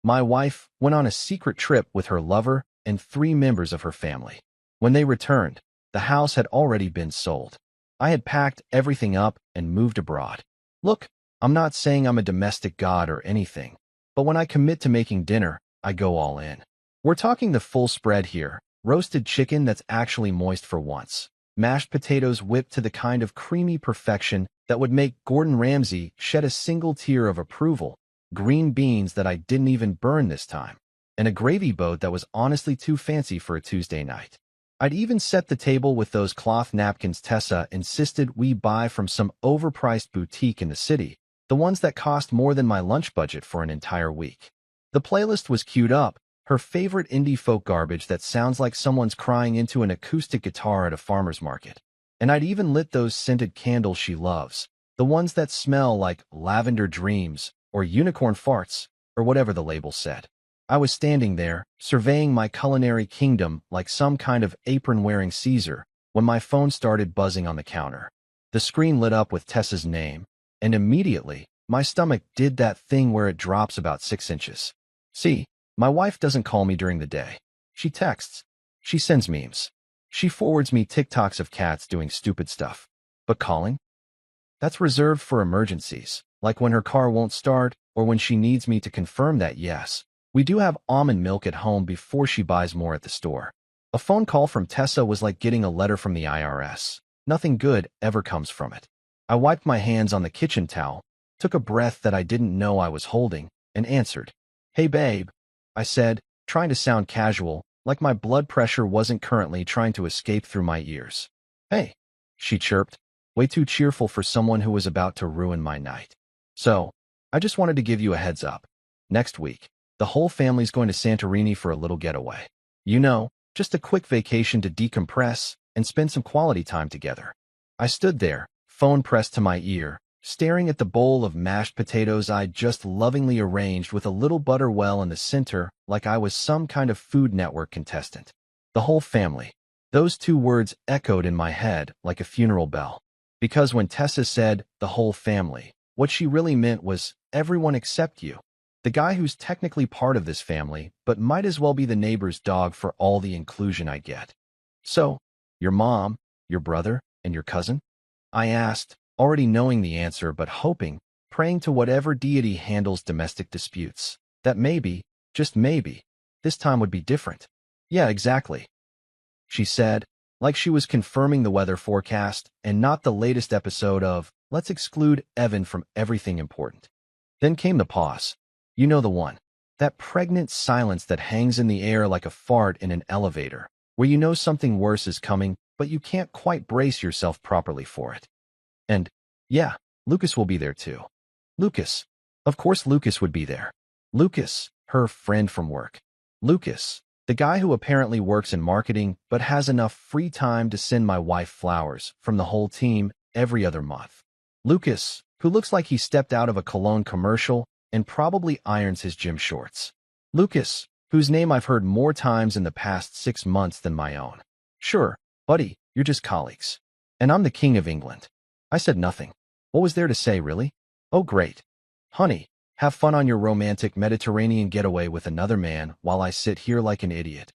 My wife went on a secret trip with her lover and 3 members of her family. When they returned, the house had already been sold. I had packed everything up and moved abroad. Look, I'm not saying I'm a domestic god or anything, but when I commit to making dinner, I go all in. We're talking the full spread here, roasted chicken that's actually moist for once, mashed potatoes whipped to the kind of creamy perfection that would make Gordon Ramsay shed a single tear of approval, green beans that I didn't even burn this time, and a gravy boat that was honestly too fancy for a Tuesday night. I'd even set the table with those cloth napkins Tessa insisted we buy from some overpriced boutique in the city, the ones that cost more than my lunch budget for an entire week. The playlist was queued up, her favorite indie folk garbage that sounds like someone's crying into an acoustic guitar at a farmer's market. And I'd even lit those scented candles she loves, the ones that smell like lavender dreams or unicorn farts, or whatever the label said. I was standing there, surveying my culinary kingdom like some kind of apron-wearing Caesar, when my phone started buzzing on the counter. The screen lit up with Tessa's name, and immediately, my stomach did that thing where it drops about 6 inches. See, my wife doesn't call me during the day. She texts. She sends memes. She forwards me TikToks of cats doing stupid stuff. But calling? That's reserved for emergencies, like when her car won't start or when she needs me to confirm that yes, we do have almond milk at home before she buys more at the store. A phone call from Tessa was like getting a letter from the IRS. Nothing good ever comes from it. I wiped my hands on the kitchen towel, took a breath that I didn't know I was holding, and answered. Hey babe, I said, trying to sound casual, like my blood pressure wasn't currently trying to escape through my ears. Hey, she chirped, way too cheerful for someone who was about to ruin my night. So, I just wanted to give you a heads up. Next week, the whole family's going to Santorini for a little getaway. You know, just a quick vacation to decompress and spend some quality time together. I stood there, phone pressed to my ear, staring at the bowl of mashed potatoes I'd just lovingly arranged with a little butter well in the center like I was some kind of Food Network contestant. The whole family. Those 2 words echoed in my head like a funeral bell. Because when Tessa said, the whole family, what she really meant was, everyone except you. The guy who's technically part of this family, but might as well be the neighbor's dog for all the inclusion I get. So, your mom, your brother, and your cousin? I asked, already knowing the answer but hoping, praying to whatever deity handles domestic disputes, that maybe, just maybe, this time would be different. Yeah, exactly, she said, like she was confirming the weather forecast and not the latest episode of Let's Exclude Evan from Everything Important. Then came the pause. You know the one. That pregnant silence that hangs in the air like a fart in an elevator, where you know something worse is coming, but you can't quite brace yourself properly for it. And, yeah, Lucas will be there too. Lucas. Of course Lucas would be there. Lucas, her friend from work. Lucas, the guy who apparently works in marketing but has enough free time to send my wife flowers from the whole team every other month. Lucas, who looks like he stepped out of a cologne commercial and probably irons his gym shorts. Lucas, whose name I've heard more times in the past 6 months than my own. Sure, buddy, you're just colleagues. And I'm the king of England. I said nothing. What was there to say, really? Oh, great. Honey, have fun on your romantic Mediterranean getaway with another man while I sit here like an idiot.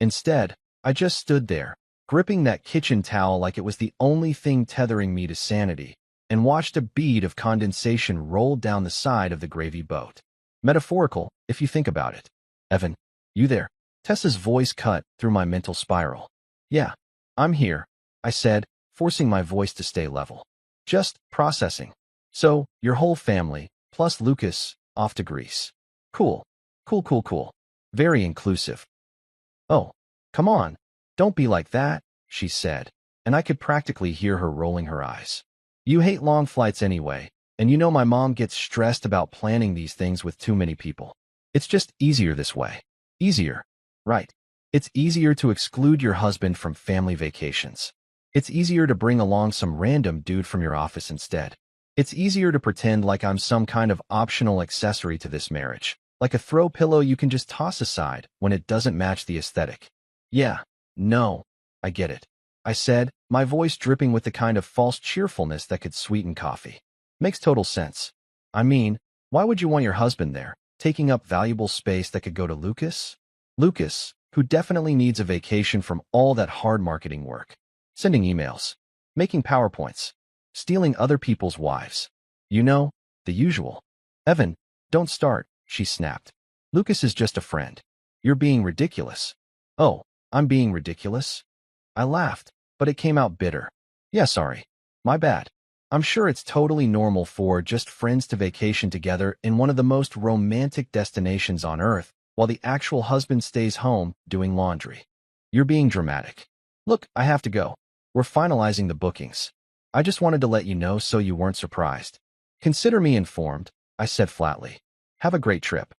Instead, I just stood there, gripping that kitchen towel like it was the only thing tethering me to sanity, and watched a bead of condensation roll down the side of the gravy boat. Metaphorical, if you think about it. Evan, you there? Tessa's voice cut through my mental spiral. Yeah, I'm here, I said, forcing my voice to stay level. Just processing. So, your whole family, plus Lucas, off to Greece. Cool. Cool. Very inclusive. Oh, come on. Don't be like that, she said, and I could practically hear her rolling her eyes. You hate long flights anyway, and you know my mom gets stressed about planning these things with too many people. It's just easier this way. Easier. Right. It's easier to exclude your husband from family vacations. It's easier to bring along some random dude from your office instead. It's easier to pretend like I'm some kind of optional accessory to this marriage, like a throw pillow you can just toss aside when it doesn't match the aesthetic. Yeah, no, I get it, I said, my voice dripping with the kind of false cheerfulness that could sweeten coffee. Makes total sense. I mean, why would you want your husband there, taking up valuable space that could go to Lucas? Lucas, who definitely needs a vacation from all that hard marketing work. Sending emails, making PowerPoints, stealing other people's wives. You know, the usual. Evan, don't start, she snapped. Lucas is just a friend. You're being ridiculous. Oh, I'm being ridiculous? I laughed, but it came out bitter. Yeah, sorry. My bad. I'm sure it's totally normal for just friends to vacation together in one of the most romantic destinations on Earth, while the actual husband stays home doing laundry. You're being dramatic. Look, I have to go. We're finalizing the bookings. I just wanted to let you know so you weren't surprised. Consider me informed, I said flatly. Have a great trip.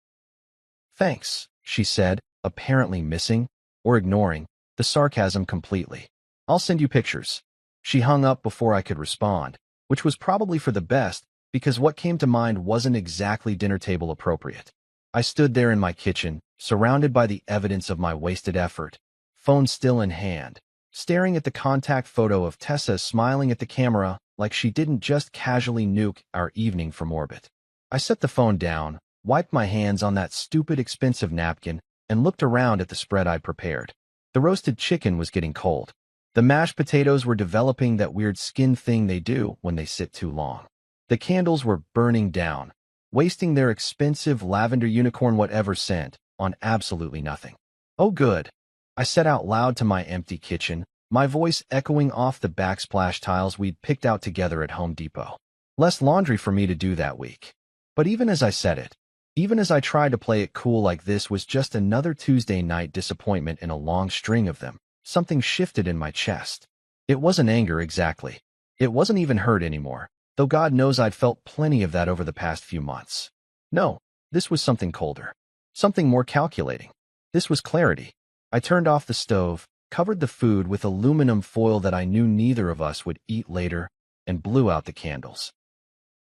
Thanks, she said, apparently missing, or ignoring, the sarcasm completely. I'll send you pictures. She hung up before I could respond, which was probably for the best because what came to mind wasn't exactly dinner table appropriate. I stood there in my kitchen, surrounded by the evidence of my wasted effort, phone still in hand, staring at the contact photo of Tessa smiling at the camera like she didn't just casually nuke our evening from orbit. I set the phone down, wiped my hands on that stupid expensive napkin, and looked around at the spread I'd prepared. The roasted chicken was getting cold. The mashed potatoes were developing that weird skin thing they do when they sit too long. The candles were burning down, wasting their expensive lavender unicorn whatever scent on absolutely nothing. Oh good, I said out loud to my empty kitchen, my voice echoing off the backsplash tiles we'd picked out together at Home Depot. Less laundry for me to do that week. But even as I said it, even as I tried to play it cool like this was just another Tuesday night disappointment in a long string of them, something shifted in my chest. It wasn't anger exactly. It wasn't even hurt anymore, though God knows I'd felt plenty of that over the past few months. No, this was something colder. Something more calculating. This was clarity. I turned off the stove, covered the food with aluminum foil that I knew neither of us would eat later, and blew out the candles.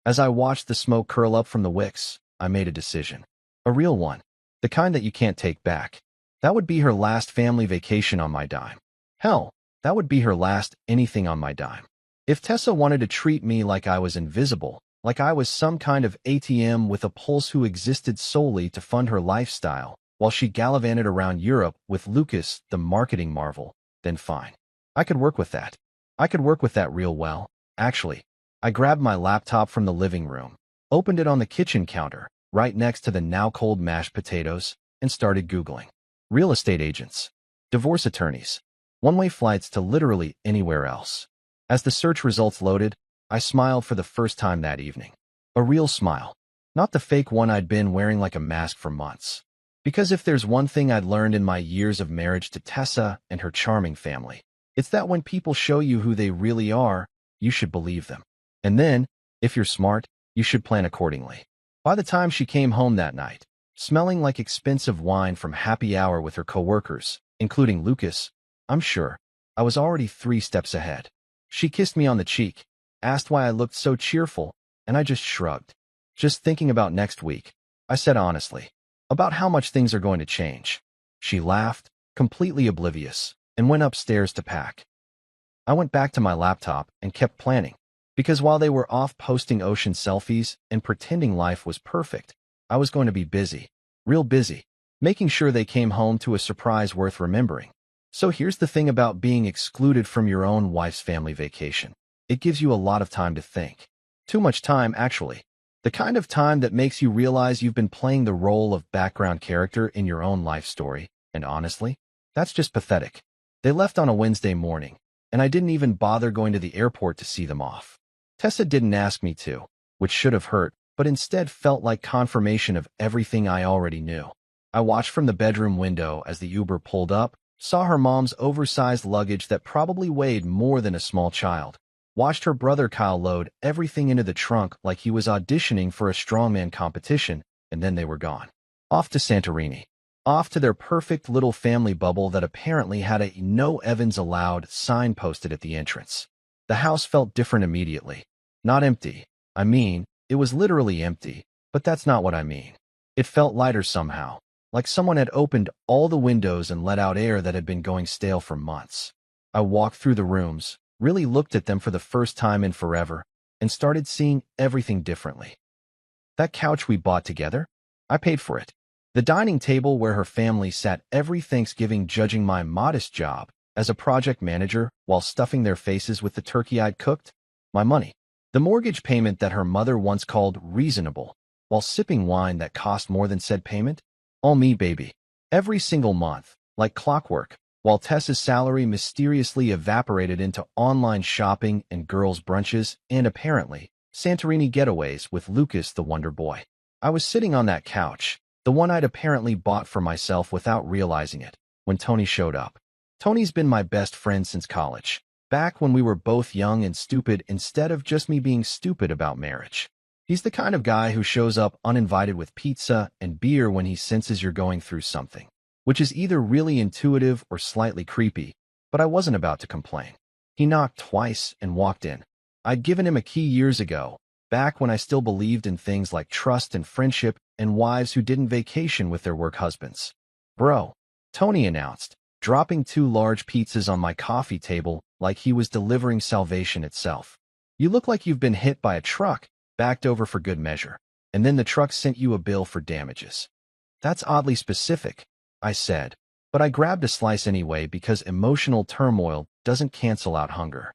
As I watched the smoke curl up from the wicks, I made a decision. A real one. The kind that you can't take back. That would be her last family vacation on my dime. Hell, that would be her last anything on my dime. If Tessa wanted to treat me like I was invisible, like I was some kind of ATM with a pulse who existed solely to fund her lifestyle, while she gallivanted around Europe with Lucas, the marketing marvel, then fine. I could work with that. I could work with that real well, actually. I grabbed my laptop from the living room, opened it on the kitchen counter, right next to the now-cold mashed potatoes, and started Googling. Real estate agents, divorce attorneys, one-way flights to literally anywhere else. As the search results loaded, I smiled for the first time that evening. A real smile, not the fake one I'd been wearing like a mask for months. Because if there's one thing I'd learned in my years of marriage to Tessa and her charming family, it's that when people show you who they really are, you should believe them. And then, if you're smart, you should plan accordingly. By the time she came home that night, smelling like expensive wine from happy hour with her coworkers, including Lucas, I'm sure, I was already 3 steps ahead. She kissed me on the cheek, asked why I looked so cheerful, and I just shrugged. Just thinking about next week, I said honestly, about how much things are going to change. She laughed, completely oblivious, and went upstairs to pack. I went back to my laptop and kept planning. Because while they were off posting ocean selfies and pretending life was perfect, I was going to be busy, real busy, making sure they came home to a surprise worth remembering. So here's the thing about being excluded from your own wife's family vacation. It gives you a lot of time to think. Too much time, actually. The kind of time that makes you realize you've been playing the role of background character in your own life story, and honestly, that's just pathetic. They left on a Wednesday morning, and I didn't even bother going to the airport to see them off. Tessa didn't ask me to, which should have hurt, but instead felt like confirmation of everything I already knew. I watched from the bedroom window as the Uber pulled up, saw her mom's oversized luggage that probably weighed more than a small child, watched her brother Kyle load everything into the trunk like he was auditioning for a strongman competition, and then they were gone. Off to Santorini. Off to their perfect little family bubble that apparently had a "No Evans Allowed" sign posted at the entrance. The house felt different immediately. Not empty. I mean, it was literally empty, but that's not what I mean. It felt lighter somehow, like someone had opened all the windows and let out air that had been going stale for months. I walked through the rooms, really looked at them for the first time in forever, and started seeing everything differently. That couch we bought together? I paid for it. The dining table where her family sat every Thanksgiving judging my modest job as a project manager while stuffing their faces with the turkey I'd cooked. My money. The mortgage payment that her mother once called reasonable, while sipping wine that cost more than said payment. All me, baby. Every single month, like clockwork, while Tessa's salary mysteriously evaporated into online shopping and girls' brunches and, apparently, Santorini getaways with Lucas the Wonder Boy. I was sitting on that couch, the one I'd apparently bought for myself without realizing it, when Tony showed up. Tony's been my best friend since college, back when we were both young and stupid instead of just me being stupid about marriage. He's the kind of guy who shows up uninvited with pizza and beer when he senses you're going through something, which is either really intuitive or slightly creepy, but I wasn't about to complain. He knocked twice and walked in. I'd given him a key years ago, back when I still believed in things like trust and friendship and wives who didn't vacation with their work husbands. Bro, Tony announced, dropping 2 large pizzas on my coffee table like he was delivering salvation itself. You look like you've been hit by a truck, backed over for good measure, and then the truck sent you a bill for damages. That's oddly specific, I said, but I grabbed a slice anyway because emotional turmoil doesn't cancel out hunger.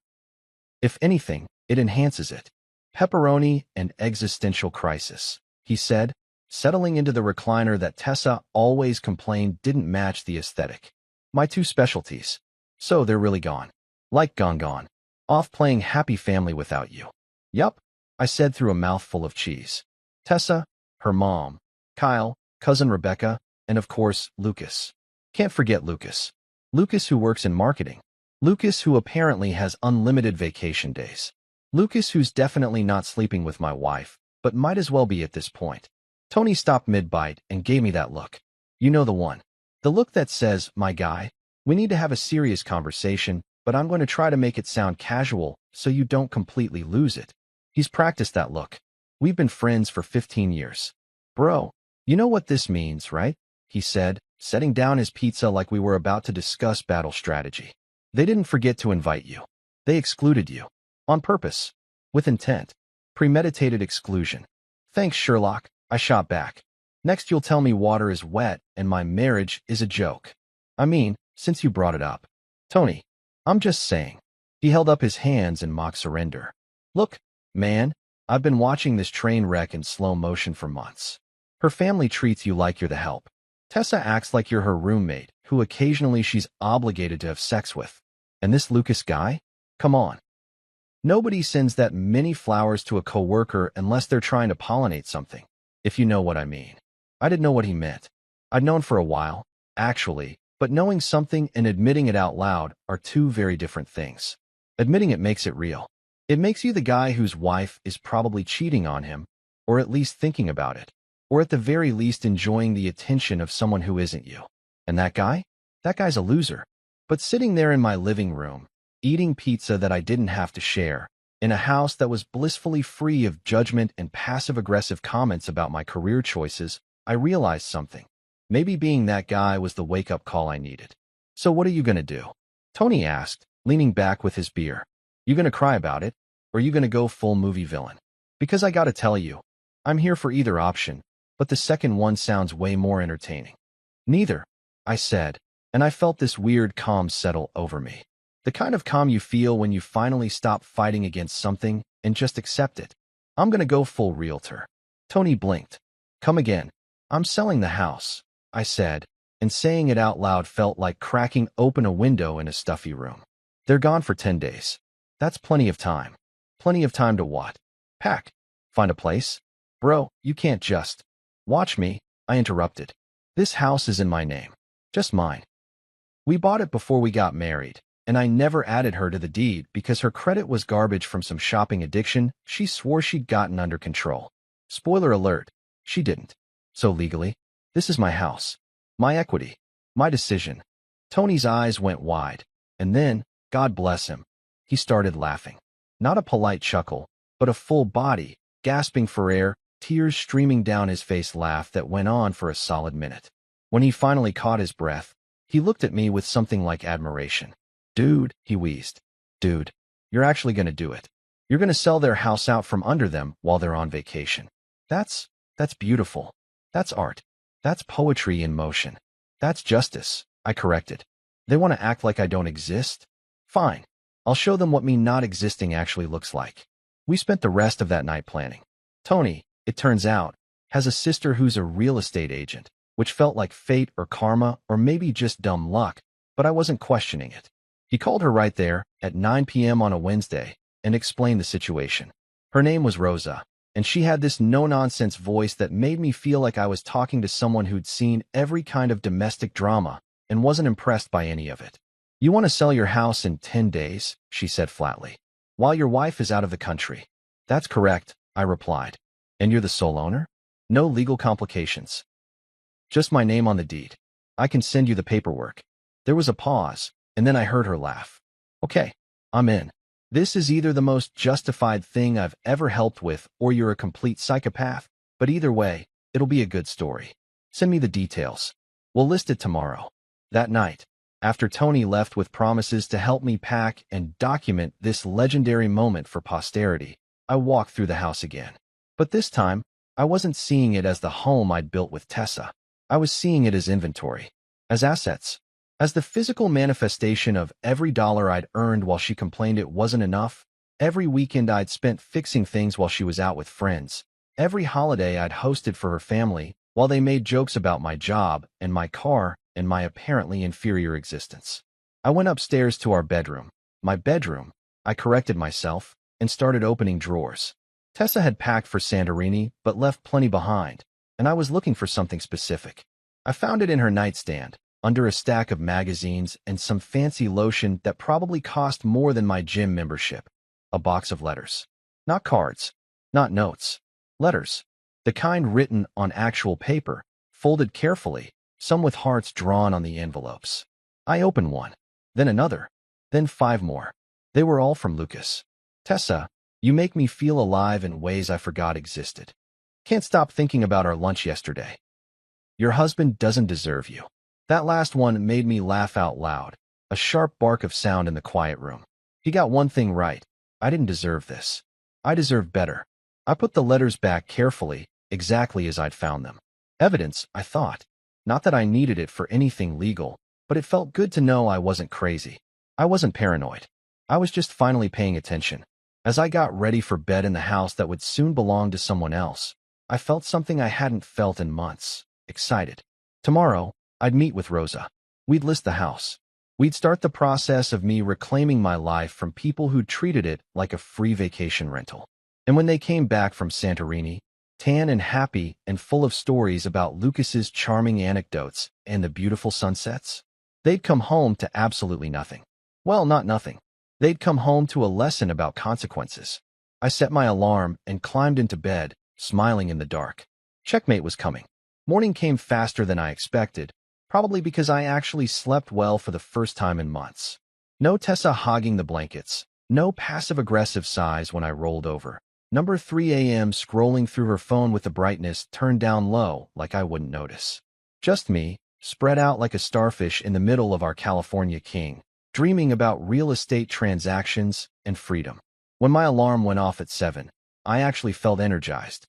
If anything, it enhances it. Pepperoni and existential crisis, he said, settling into the recliner that Tessa always complained didn't match the aesthetic. My 2 specialties. So they're really gone. Like gone. Off playing happy family without you. Yup, I said through a mouthful of cheese. Tessa, her mom, Kyle, cousin Rebecca, and of course, Lucas. Can't forget Lucas. Lucas who works in marketing. Lucas who apparently has unlimited vacation days. Lucas who's definitely not sleeping with my wife, but might as well be at this point. Tony stopped mid-bite and gave me that look. You know the one. The look that says, my guy, we need to have a serious conversation, but I'm going to try to make it sound casual so you don't completely lose it. He's practiced that look. We've been friends for 15 years. Bro, you know what this means, right? He said, setting down his pizza like we were about to discuss battle strategy. They didn't forget to invite you. They excluded you. On purpose. With intent. Premeditated exclusion. Thanks, Sherlock, I shot back. Next you'll tell me water is wet and my marriage is a joke. I mean, since you brought it up. Tony, I'm just saying. He held up his hands in mock surrender. Look, man, I've been watching this train wreck in slow motion for months. Her family treats you like you're the help. Tessa acts like you're her roommate, who occasionally she's obligated to have sex with. And this Lucas guy? Come on. Nobody sends that many flowers to a coworker unless they're trying to pollinate something, if you know what I mean. I didn't know what he meant. I'd known for a while, actually, but knowing something and admitting it out loud are 2 very different things. Admitting it makes it real. It makes you the guy whose wife is probably cheating on him, or at least thinking about it, or at the very least enjoying the attention of someone who isn't you. And that guy? That guy's a loser. But sitting there in my living room, eating pizza that I didn't have to share, in a house that was blissfully free of judgment and passive-aggressive comments about my career choices, I realized something. Maybe being that guy was the wake-up call I needed. So what are you gonna do? Tony asked, leaning back with his beer. You gonna cry about it? Or you gonna go full movie villain? Because I gotta tell you, I'm here for either option, but the second one sounds way more entertaining. Neither, I said, and I felt this weird calm settle over me. The kind of calm you feel when you finally stop fighting against something and just accept it. I'm gonna go full realtor. Tony blinked. Come again. I'm selling the house, I said, and saying it out loud felt like cracking open a window in a stuffy room. They're gone for 10 days. That's plenty of time. Plenty of time to what? Pack. Find a place? Bro, you can't just. Watch me, I interrupted. This house is in my name. Just mine. We bought it before we got married, and I never added her to the deed because her credit was garbage from some shopping addiction she swore she'd gotten under control. Spoiler alert, she didn't. So legally, this is my house. My equity. My decision. Tony's eyes went wide, and then, God bless him, he started laughing. Not a polite chuckle, but a full body, gasping for air, tears streaming down his face laugh that went on for a solid minute. When he finally caught his breath, he looked at me with something like admiration. Dude, he wheezed. Dude, you're actually gonna do it. You're gonna sell their house out from under them while they're on vacation. That's beautiful. That's art. That's poetry in motion. That's justice, I corrected. They want to act like I don't exist? Fine. I'll show them what me not existing actually looks like. We spent the rest of that night planning. Tony, it turns out, has a sister who's a real estate agent, which felt like fate or karma or maybe just dumb luck, but I wasn't questioning it. He called her right there at 9 p.m. on a Wednesday and explained the situation. Her name was Rosa, and she had this no-nonsense voice that made me feel like I was talking to someone who'd seen every kind of domestic drama and wasn't impressed by any of it. You want to sell your house in 10 days, she said flatly, while your wife is out of the country. That's correct, I replied. And you're the sole owner? No legal complications. Just my name on the deed. I can send you the paperwork. There was a pause, and then I heard her laugh. Okay, I'm in. This is either the most justified thing I've ever helped with or you're a complete psychopath, but either way, it'll be a good story. Send me the details. We'll list it tomorrow. That night, after Tony left with promises to help me pack and document this legendary moment for posterity, I walked through the house again. But this time, I wasn't seeing it as the home I'd built with Tessa. I was seeing it as inventory, as assets, as the physical manifestation of every dollar I'd earned while she complained it wasn't enough, every weekend I'd spent fixing things while she was out with friends, every holiday I'd hosted for her family while they made jokes about my job and my car and my apparently inferior existence. I went upstairs to our bedroom. My bedroom, I corrected myself, and started opening drawers. Tessa had packed for Santorini but left plenty behind, and I was looking for something specific. I found it in her nightstand, under a stack of magazines and some fancy lotion that probably cost more than my gym membership. A box of letters. Not cards, not notes. Letters. The kind written on actual paper, folded carefully, some with hearts drawn on the envelopes. I opened one, then another, then 5 more. They were all from Lucas. Tessa, you make me feel alive in ways I forgot existed. Can't stop thinking about our lunch yesterday. Your husband doesn't deserve you. That last one made me laugh out loud, a sharp bark of sound in the quiet room. He got one thing right. I didn't deserve this. I deserve better. I put the letters back carefully, exactly as I'd found them. Evidence, I thought. Not that I needed it for anything legal, but it felt good to know I wasn't crazy. I wasn't paranoid. I was just finally paying attention. As I got ready for bed in the house that would soon belong to someone else, I felt something I hadn't felt in months. Excited. Tomorrow, I'd meet with Rosa. We'd list the house. We'd start the process of me reclaiming my life from people who treated it like a free vacation rental. And when they came back from Santorini, tan and happy and full of stories about Lucas's charming anecdotes and the beautiful sunsets, they'd come home to absolutely nothing. Well, not nothing. They'd come home to a lesson about consequences. I set my alarm and climbed into bed, smiling in the dark. Checkmate was coming. Morning came faster than I expected, probably because I actually slept well for the first time in months. No Tessa hogging the blankets, no passive-aggressive sighs when I rolled over. Number 3 a.m. scrolling through her phone with the brightness turned down low like I wouldn't notice. Just me, spread out like a starfish in the middle of our California king, dreaming about real estate transactions and freedom. When my alarm went off at 7, I actually felt energized.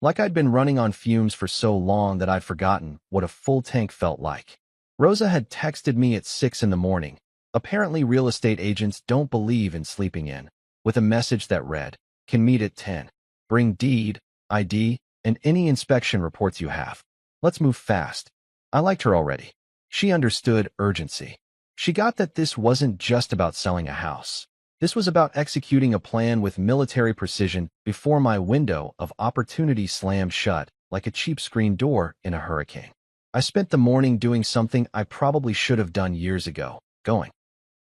Like I'd been running on fumes for so long that I'd forgotten what a full tank felt like. Rosa had texted me at 6 in the morning. Apparently real estate agents don't believe in sleeping in, with a message that read, "Can meet at 10. Bring deed, ID, and any inspection reports you have. Let's move fast." I liked her already. She understood urgency. She got that this wasn't just about selling a house. This was about executing a plan with military precision before my window of opportunity slammed shut like a cheap screen door in a hurricane. I spent the morning doing something I probably should have done years ago, going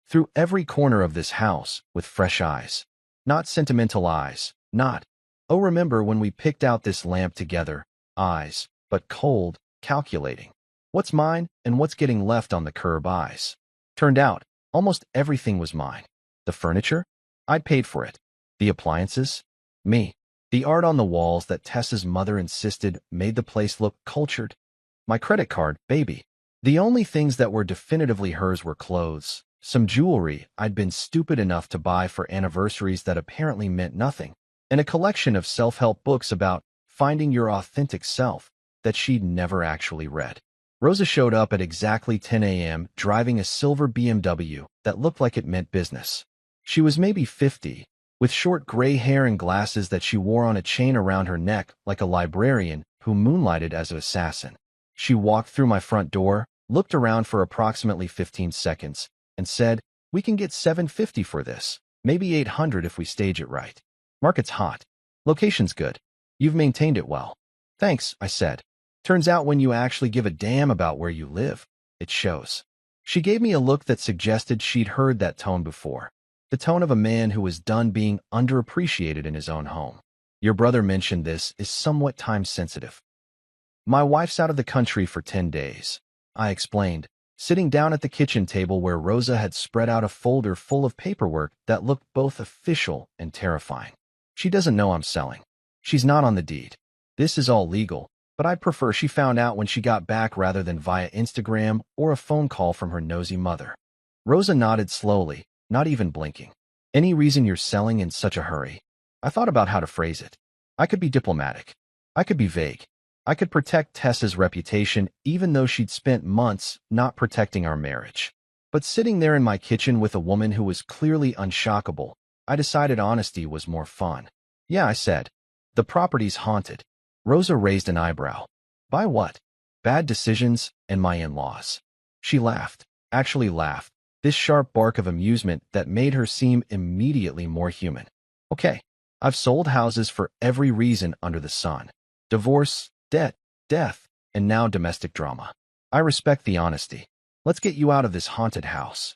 through every corner of this house with fresh eyes. Not sentimental eyes, not, "Oh, remember when we picked out this lamp together," eyes, but cold, calculating. What's mine and what's getting left on the curb eyes. Turned out, almost everything was mine. The furniture? I'd paid for it. The appliances? Me. The art on the walls that Tessa's mother insisted made the place look cultured. My credit card, baby. The only things that were definitively hers were clothes, some jewelry I'd been stupid enough to buy for anniversaries that apparently meant nothing, and a collection of self-help books about finding your authentic self. that she'd never actually read. Rosa showed up at exactly 10 a.m. driving a silver BMW that looked like it meant business. She was maybe 50, with short gray hair and glasses that she wore on a chain around her neck like a librarian who moonlighted as an assassin. She walked through my front door, looked around for approximately 15 seconds, and said, "We can get $750 for this, maybe $800 if we stage it right. Market's hot. Location's good. You've maintained it well." "Thanks," I said. "Turns out when you actually give a damn about where you live, it shows." She gave me a look that suggested she'd heard that tone before. The tone of a man who was done being underappreciated in his own home. "Your brother mentioned this is somewhat time-sensitive. My wife's out of the country for 10 days, I explained, sitting down at the kitchen table where Rosa had spread out a folder full of paperwork that looked both official and terrifying. "She doesn't know I'm selling. She's not on the deed. This is all legal, but I'd prefer she found out when she got back rather than via Instagram or a phone call from her nosy mother." Rosa nodded slowly, not even blinking. "Any reason you're selling in such a hurry?" I thought about how to phrase it. I could be diplomatic. I could be vague. I could protect Tessa's reputation even though she'd spent months not protecting our marriage. But sitting there in my kitchen with a woman who was clearly unshockable, I decided honesty was more fun. "Yeah," I said. "The property's haunted." Rosa raised an eyebrow. "By what?" "Bad decisions and my in-laws." She laughed, actually laughed, this sharp bark of amusement that made her seem immediately more human. "Okay, I've sold houses for every reason under the sun. Divorce, debt, death, and now domestic drama. I respect the honesty. Let's get you out of this haunted house."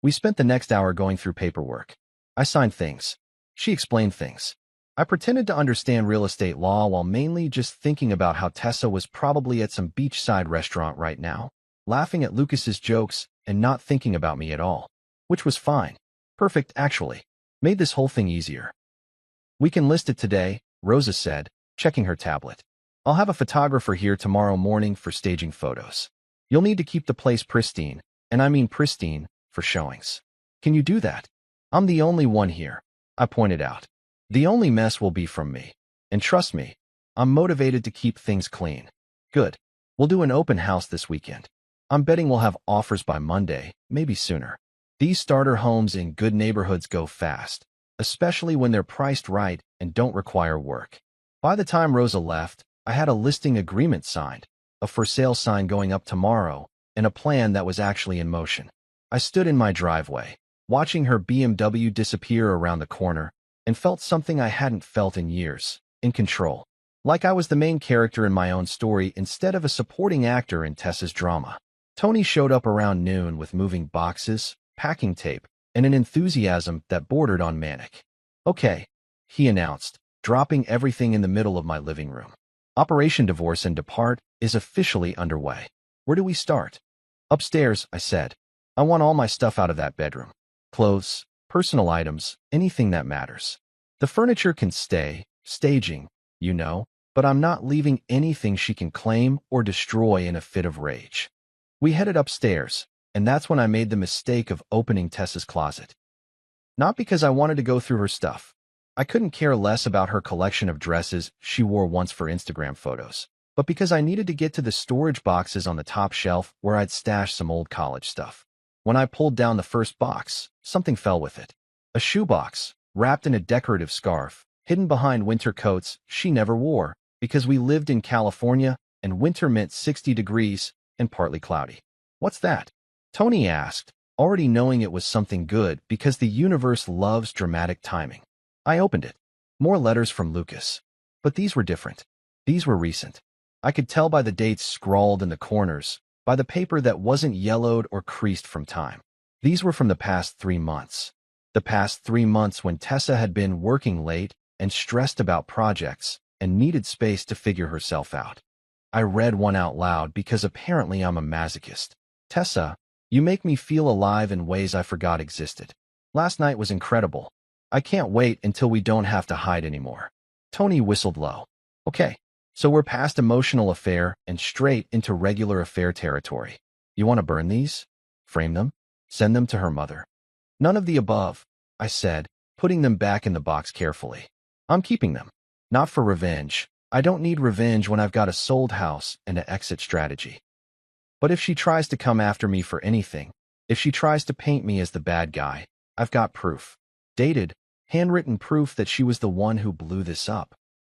We spent the next hour going through paperwork. I signed things. She explained things. I pretended to understand real estate law while mainly just thinking about how Tessa was probably at some beachside restaurant right now, laughing at Lucas's jokes and not thinking about me at all. Which was fine. Perfect, actually. Made this whole thing easier. "We can list it today," Rosa said, checking her tablet. "I'll have a photographer here tomorrow morning for staging photos. You'll need to keep the place pristine, and I mean pristine, for showings." "Can you do that?" "I'm the only one here," I pointed out. "The only mess will be from me. And trust me, I'm motivated to keep things clean." "Good. We'll do an open house this weekend. I'm betting we'll have offers by Monday, maybe sooner. These starter homes in good neighborhoods go fast, especially when they're priced right and don't require work." By the time Rosa left, I had a listing agreement signed, a for sale sign going up tomorrow, and a plan that was actually in motion. I stood in my driveway, watching her BMW disappear around the corner, and felt something I hadn't felt in years, in control. Like I was the main character in my own story instead of a supporting actor in Tessa's drama. Tony showed up around noon with moving boxes, packing tape, and an enthusiasm that bordered on manic. "Okay," he announced, dropping everything in the middle of my living room. "Operation Divorce and Depart is officially underway. Where do we start?" "Upstairs," I said. "I want all my stuff out of that bedroom. Clothes, personal items, anything that matters. The furniture can stay, staging, you know, but I'm not leaving anything she can claim or destroy in a fit of rage." We headed upstairs, and that's when I made the mistake of opening Tessa's closet. Not because I wanted to go through her stuff. I couldn't care less about her collection of dresses she wore once for Instagram photos, but because I needed to get to the storage boxes on the top shelf where I'd stashed some old college stuff. When I pulled down the first box, something fell with it. A shoebox, wrapped in a decorative scarf, hidden behind winter coats she never wore, because we lived in California and winter meant 60 degrees and partly cloudy. "What's that?" Tony asked, already knowing it was something good because the universe loves dramatic timing. I opened it. More letters from Lucas. But these were different. These were recent. I could tell by the dates scrawled in the corners, by the paper that wasn't yellowed or creased from time. These were from the past 3 months. The past 3 months when Tessa had been working late and stressed about projects and needed space to figure herself out. I read one out loud because apparently I'm a masochist. "Tessa, you make me feel alive in ways I forgot existed. Last night was incredible. I can't wait until we don't have to hide anymore." Tony whistled low. "Okay, so we're past emotional affair and straight into regular affair territory. You want to burn these? Frame them? Send them to her mother?" "None of the above," I said, putting them back in the box carefully. "I'm keeping them. Not for revenge, I don't need revenge when I've got a sold house and an exit strategy. But if she tries to come after me for anything, if she tries to paint me as the bad guy, I've got proof. Dated, handwritten proof that she was the one who blew this up.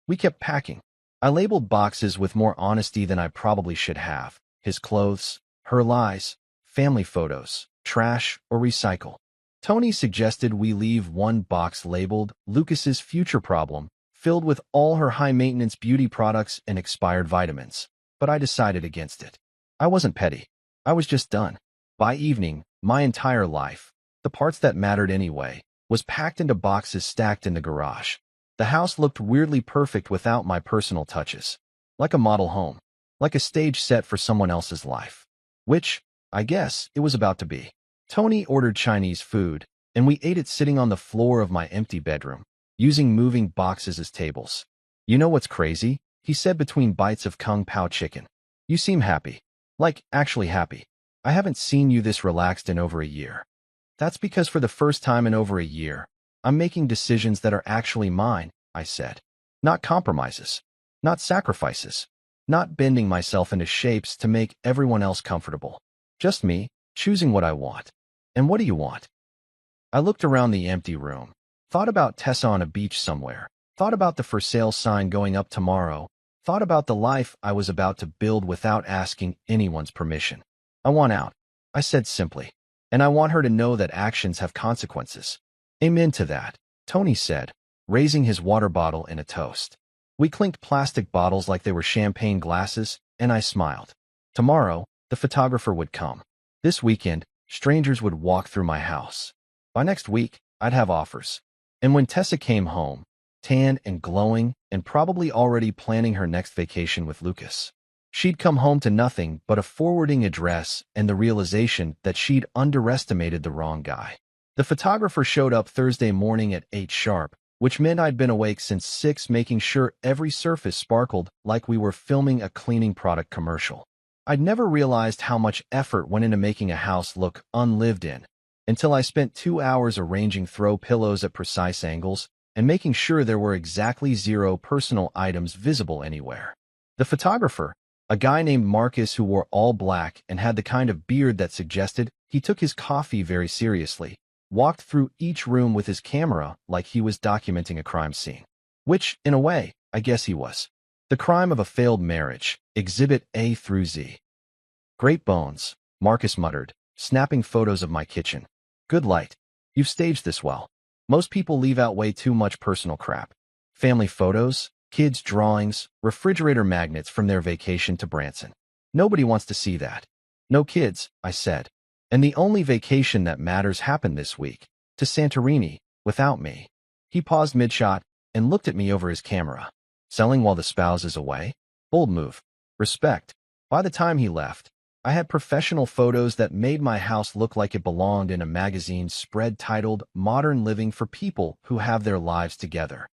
We kept packing. I labeled boxes with more honesty than I probably should have. His clothes, her lies, family photos, trash or recycle. Tony suggested we leave one box labeled Lucas's future problem, filled with all her high-maintenance beauty products and expired vitamins. But I decided against it. I wasn't petty. I was just done. By evening, my entire life, the parts that mattered anyway, was packed into boxes stacked in the garage. The house looked weirdly perfect without my personal touches. Like a model home. Like a stage set for someone else's life. Which, I guess, it was about to be. Tony ordered Chinese food, and we ate it sitting on the floor of my empty bedroom, using moving boxes as tables. You know what's crazy? He said between bites of Kung Pao chicken. You seem happy. Like, actually happy. I haven't seen you this relaxed in over a year. That's because for the first time in over a year, I'm making decisions that are actually mine, I said. Not compromises. Not sacrifices. Not bending myself into shapes to make everyone else comfortable. Just me, choosing what I want. And what do you want? I looked around the empty room. Thought about Tessa on a beach somewhere. Thought about the for sale sign going up tomorrow. Thought about the life I was about to build without asking anyone's permission. I want out, I said simply. And I want her to know that actions have consequences. Amen to that, Tony said, raising his water bottle in a toast. We clinked plastic bottles like they were champagne glasses, and I smiled. Tomorrow, the photographer would come. This weekend, strangers would walk through my house. By next week, I'd have offers. And when Tessa came home, tan and glowing, and probably already planning her next vacation with Lucas, she'd come home to nothing but a forwarding address and the realization that she'd underestimated the wrong guy. The photographer showed up Thursday morning at 8 sharp, which meant I'd been awake since 6, making sure every surface sparkled like we were filming a cleaning product commercial. I'd never realized how much effort went into making a house look unlived in, until I spent 2 hours arranging throw pillows at precise angles and making sure there were exactly 0 personal items visible anywhere. The photographer, a guy named Marcus who wore all black and had the kind of beard that suggested he took his coffee very seriously, walked through each room with his camera like he was documenting a crime scene. Which, in a way, I guess he was. The crime of a failed marriage, Exhibit A through Z. Great bones, Marcus muttered, snapping photos of my kitchen. Good light. You've staged this well. Most people leave out way too much personal crap. Family photos, kids' drawings, refrigerator magnets from their vacation to Branson. Nobody wants to see that. No kids, I said. And the only vacation that matters happened this week, to Santorini, without me. He paused mid-shot and looked at me over his camera. Selling while the spouse is away? Bold move. Respect. By the time he left, I had professional photos that made my house look like it belonged in a magazine spread titled Modern Living for People Who Have Their Lives Together.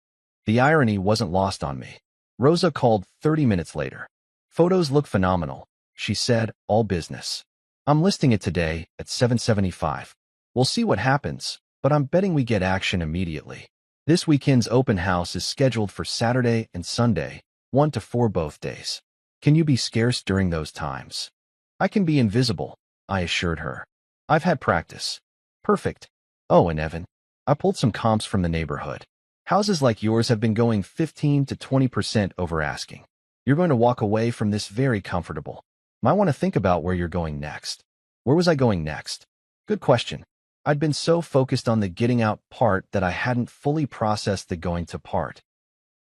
The irony wasn't lost on me. Rosa called 30 minutes later. Photos look phenomenal, she said, all business. I'm listing it today at $775. We'll see what happens, but I'm betting we get action immediately. This weekend's open house is scheduled for Saturday and Sunday, 1 to 4 both days. Can you be scarce during those times? I can be invisible, I assured her. I've had practice. Perfect. Oh, and Evan, I pulled some comps from the neighborhood. Houses like yours have been going 15 to 20% over asking. You're going to walk away from this very comfortable. Might want to think about where you're going next. Where was I going next? Good question. I'd been so focused on the getting out part that I hadn't fully processed the going to part.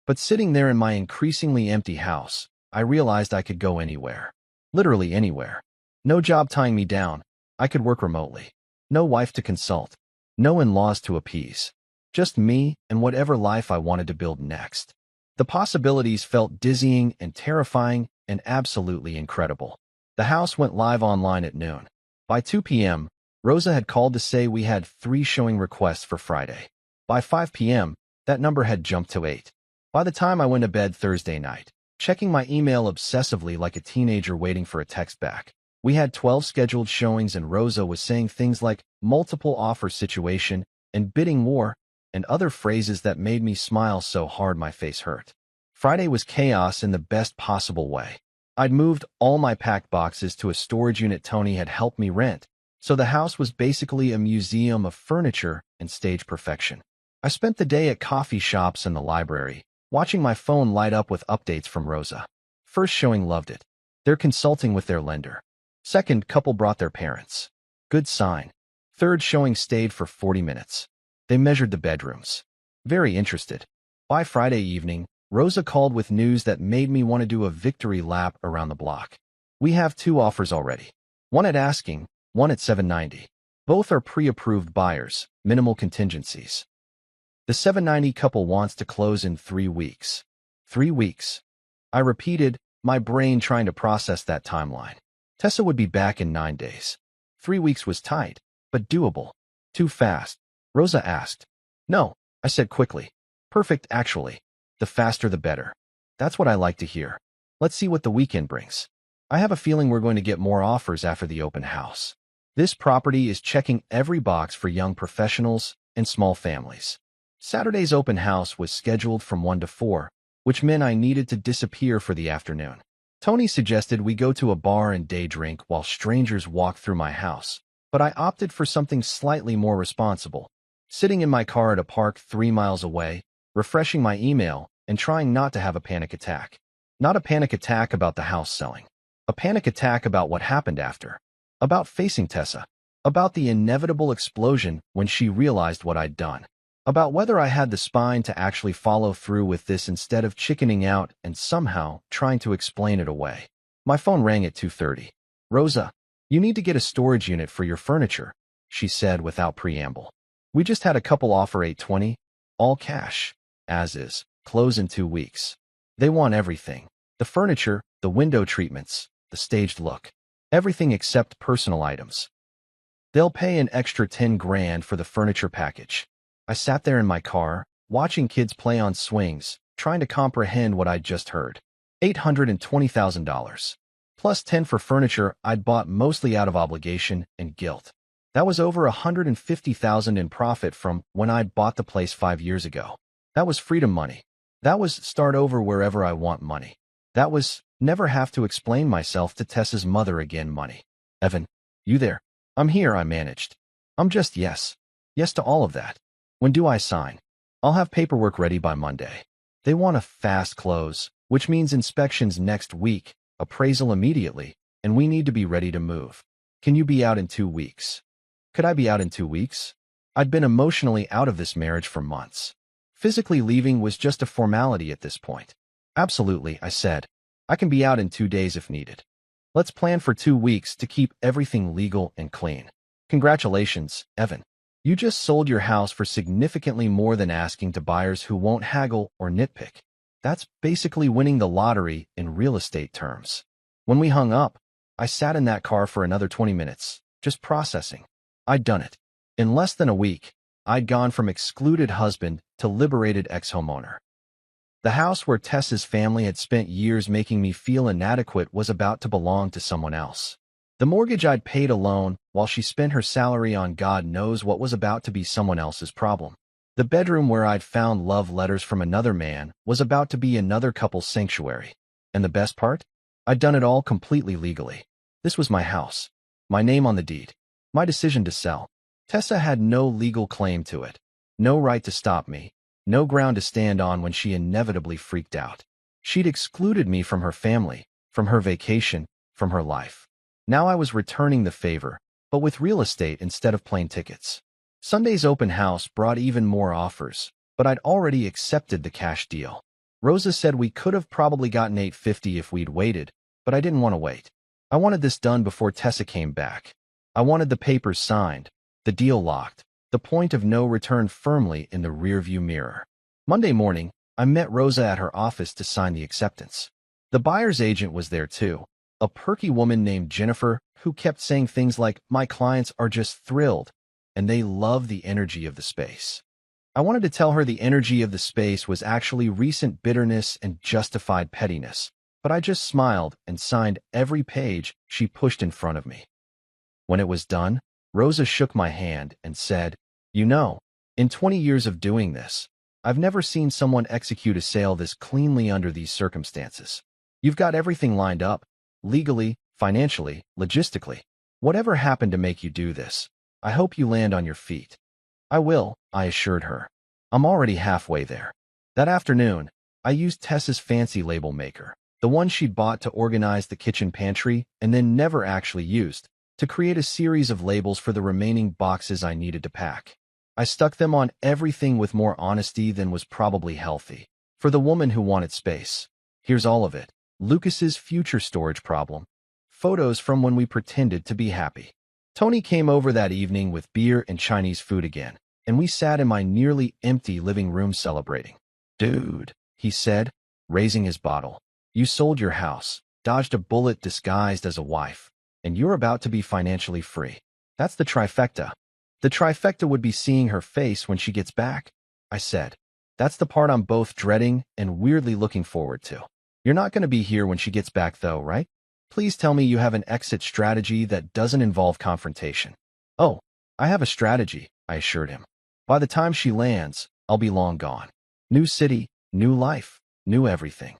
But sitting there in my increasingly empty house, I realized I could go anywhere. Literally anywhere. No job tying me down. I could work remotely. No wife to consult. No in-laws to appease. Just me and whatever life I wanted to build next. The possibilities felt dizzying and terrifying and absolutely incredible. The house went live online at noon. By 2 p.m., Rosa had called to say we had 3 showing requests for Friday. By 5 p.m., that number had jumped to 8. By the time I went to bed Thursday night, checking my email obsessively like a teenager waiting for a text back, we had 12 scheduled showings and Rosa was saying things like multiple offer situation and bidding war and other phrases that made me smile so hard my face hurt. Friday was chaos in the best possible way. I'd moved all my packed boxes to a storage unit Tony had helped me rent, so the house was basically a museum of furniture and stage perfection. I spent the day at coffee shops and the library, watching my phone light up with updates from Rosa. First showing loved it. They're consulting with their lender. Second, couple brought their parents. Good sign. Third showing stayed for 40 minutes. They measured the bedrooms. Very interested. By Friday evening, Rosa called with news that made me want to do a victory lap around the block. We have 2 offers already. One at asking, one at $790. Both are pre-approved buyers, minimal contingencies. The $790 couple wants to close in 3 weeks. 3 weeks. I repeated, my brain trying to process that timeline. Tessa would be back in 9 days. 3 weeks was tight, but doable. Too fast. Rosa asked. No, I said quickly. Perfect, actually. The faster the better. That's what I like to hear. Let's see what the weekend brings. I have a feeling we're going to get more offers after the open house. This property is checking every box for young professionals and small families. Saturday's open house was scheduled from 1 to 4, which meant I needed to disappear for the afternoon. Tony suggested we go to a bar and day drink while strangers walk through my house, but I opted for something slightly more responsible. Sitting in my car at a park 3 miles away, refreshing my email, and trying not to have a panic attack. Not a panic attack about the house selling. A panic attack about what happened after. About facing Tessa. About the inevitable explosion when she realized what I'd done. About whether I had the spine to actually follow through with this instead of chickening out and somehow trying to explain it away. My phone rang at 2:30. Rosa, you need to get a storage unit for your furniture, she said without preamble. We just had a couple offer $820, all cash, as is, close in 2 weeks. They want everything. The furniture, the window treatments, the staged look. Everything except personal items. They'll pay an extra 10 grand for the furniture package. I sat there in my car, watching kids play on swings, trying to comprehend what I'd just heard. $820,000. Plus 10 for furniture I'd bought mostly out of obligation and guilt. That was over $150,000 in profit from when I'd bought the place 5 years ago. That was freedom money. That was start over wherever I want money. That was never have to explain myself to Tessa's mother again money. Evan, you there? I'm here, I managed. I'm just yes. Yes to all of that. When do I sign? I'll have paperwork ready by Monday. They want a fast close, which means inspections next week, appraisal immediately, and we need to be ready to move. Can you be out in 2 weeks? Could I be out in 2 weeks? I'd been emotionally out of this marriage for months. Physically leaving was just a formality at this point. Absolutely, I said. I can be out in 2 days if needed. Let's plan for 2 weeks to keep everything legal and clean. Congratulations, Evan. You just sold your house for significantly more than asking to buyers who won't haggle or nitpick. That's basically winning the lottery in real estate terms. When we hung up, I sat in that car for another 20 minutes, just processing. I'd done it. In less than a week, I'd gone from excluded husband to liberated ex-homeowner. The house where Tessa's family had spent years making me feel inadequate was about to belong to someone else. The mortgage I'd paid alone, while she spent her salary on God knows what, was about to be someone else's problem. The bedroom where I'd found love letters from another man was about to be another couple's sanctuary. And the best part? I'd done it all completely legally. This was my house. My name on the deed. My decision to sell. Tessa had no legal claim to it. No right to stop me. No ground to stand on when she inevitably freaked out. She'd excluded me from her family, from her vacation, from her life. Now I was returning the favor, but with real estate instead of plane tickets. Sunday's open house brought even more offers, but I'd already accepted the cash deal. Rosa said we could have probably gotten $850 if we'd waited, but I didn't want to wait. I wanted this done before Tessa came back. I wanted the papers signed, the deal locked, the point of no return firmly in the rearview mirror. Monday morning, I met Rosa at her office to sign the acceptance. The buyer's agent was there too, a perky woman named Jennifer who kept saying things like, "My clients are just thrilled, and they love the energy of the space." I wanted to tell her the energy of the space was actually recent bitterness and justified pettiness, but I just smiled and signed every page she pushed in front of me. When it was done, Rosa shook my hand and said, "You know, in 20 years of doing this, I've never seen someone execute a sale this cleanly under these circumstances. You've got everything lined up, legally, financially, logistically. Whatever happened to make you do this? I hope you land on your feet. I will, I assured her. I'm already halfway there. That afternoon, I used Tessa's fancy label maker, the one she'd bought to organize the kitchen pantry and then never actually used, to create a series of labels for the remaining boxes I needed to pack. I stuck them on everything with more honesty than was probably healthy. For the woman who wanted space. Here's all of it. Lucas's future storage problem. Photos from when we pretended to be happy. Tony came over that evening with beer and Chinese food again, and we sat in my nearly empty living room celebrating. Dude, he said, raising his bottle. You sold your house, dodged a bullet disguised as a wife, and you're about to be financially free. That's the trifecta. The trifecta would be seeing her face when she gets back, I said. That's the part I'm both dreading and weirdly looking forward to. You're not going to be here when she gets back though, right? Please tell me you have an exit strategy that doesn't involve confrontation. Oh, I have a strategy, I assured him. By the time she lands, I'll be long gone. New city, new life, new everything.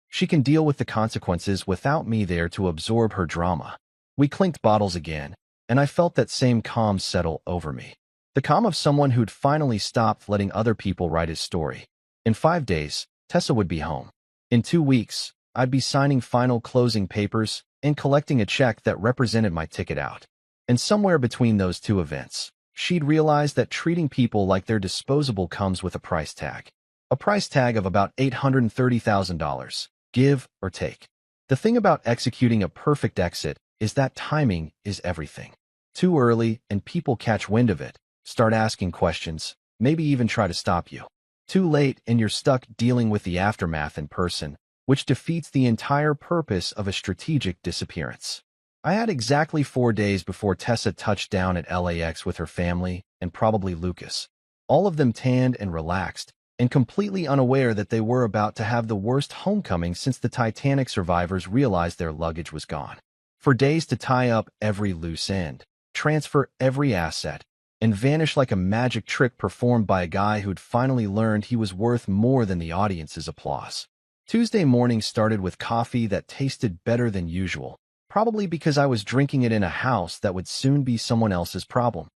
She can deal with the consequences without me there to absorb her drama. We clinked bottles again, and I felt that same calm settle over me. The calm of someone who'd finally stopped letting other people write his story. In 5 days, Tessa would be home. In 2 weeks, I'd be signing final closing papers and collecting a check that represented my ticket out. And somewhere between those two events, she'd realized that treating people like they're disposable comes with a price tag. A price tag of about $830,000, give or take. The thing about executing a perfect exit is that timing is everything. Too early and people catch wind of it, start asking questions, maybe even try to stop you. Too late and you're stuck dealing with the aftermath in person, which defeats the entire purpose of a strategic disappearance. I had exactly 4 days before Tessa touched down at LAX with her family and probably Lucas. All of them tanned and relaxed, and completely unaware that they were about to have the worst homecoming since the Titanic survivors realized their luggage was gone. For days to tie up every loose end, transfer every asset, and vanish like a magic trick performed by a guy who'd finally learned he was worth more than the audience's applause. Tuesday morning started with coffee that tasted better than usual, probably because I was drinking it in a house that would soon be someone else's problem.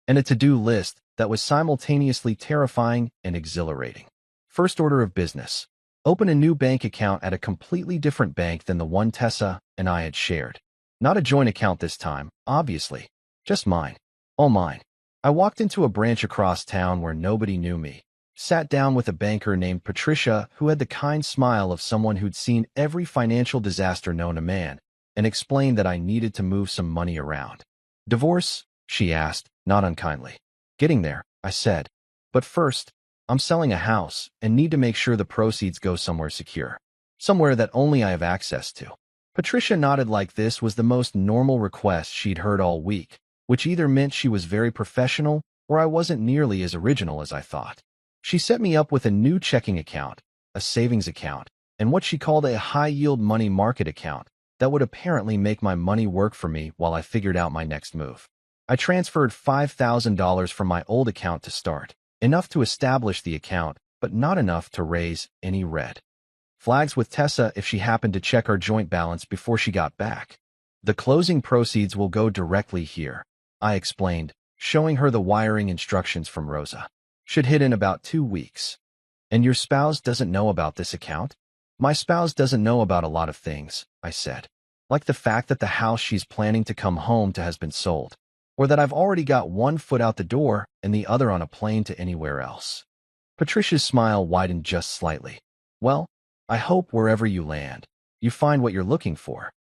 And a to-do list that was simultaneously terrifying and exhilarating. First order of business. Open a new bank account at a completely different bank than the one Tessa and I had shared. Not a joint account this time, obviously. Just mine. All mine. I walked into a branch across town where nobody knew me. Sat down with a banker named Patricia who had the kind smile of someone who'd seen every financial disaster known to man, and explained that I needed to move some money around. Divorce? She asked, not unkindly. Getting there, I said. But first, I'm selling a house and need to make sure the proceeds go somewhere secure. Somewhere that only I have access to. Patricia nodded like this was the most normal request she'd heard all week, which either meant she was very professional or I wasn't nearly as original as I thought. She set me up with a new checking account, a savings account, and what she called a high-yield money market account that would apparently make my money work for me while I figured out my next move. I transferred $5,000 from my old account to start, enough to establish the account, but not enough to raise any red flags with Tessa if she happened to check our joint balance before she got back. The closing proceeds will go directly here, I explained, showing her the wiring instructions from Rosa. Should hit in about 2 weeks. And your spouse doesn't know about this account? My spouse doesn't know about a lot of things, I said. Like the fact that the house she's planning to come home to has been sold. Or that I've already got one foot out the door and the other on a plane to anywhere else. Patricia's smile widened just slightly. Well, I hope wherever you land, you find what you're looking for.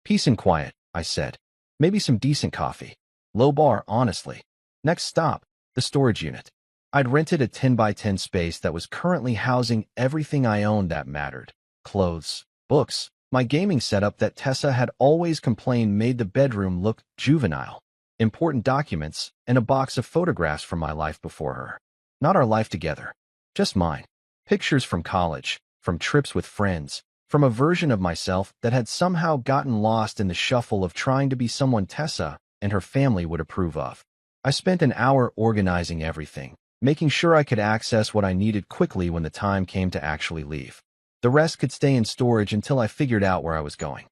Peace and quiet, I said. Maybe some decent coffee. Low bar, honestly. Next stop, the storage unit. I'd rented a 10x10 space that was currently housing everything I owned that mattered. Clothes, books, my gaming setup that Tessa had always complained made the bedroom look juvenile. Important documents, and a box of photographs from my life before her. Not our life together. Just mine. Pictures from college, from trips with friends, from a version of myself that had somehow gotten lost in the shuffle of trying to be someone Tessa and her family would approve of. I spent an hour organizing everything, making sure I could access what I needed quickly when the time came to actually leave. The rest could stay in storage until I figured out where I was going.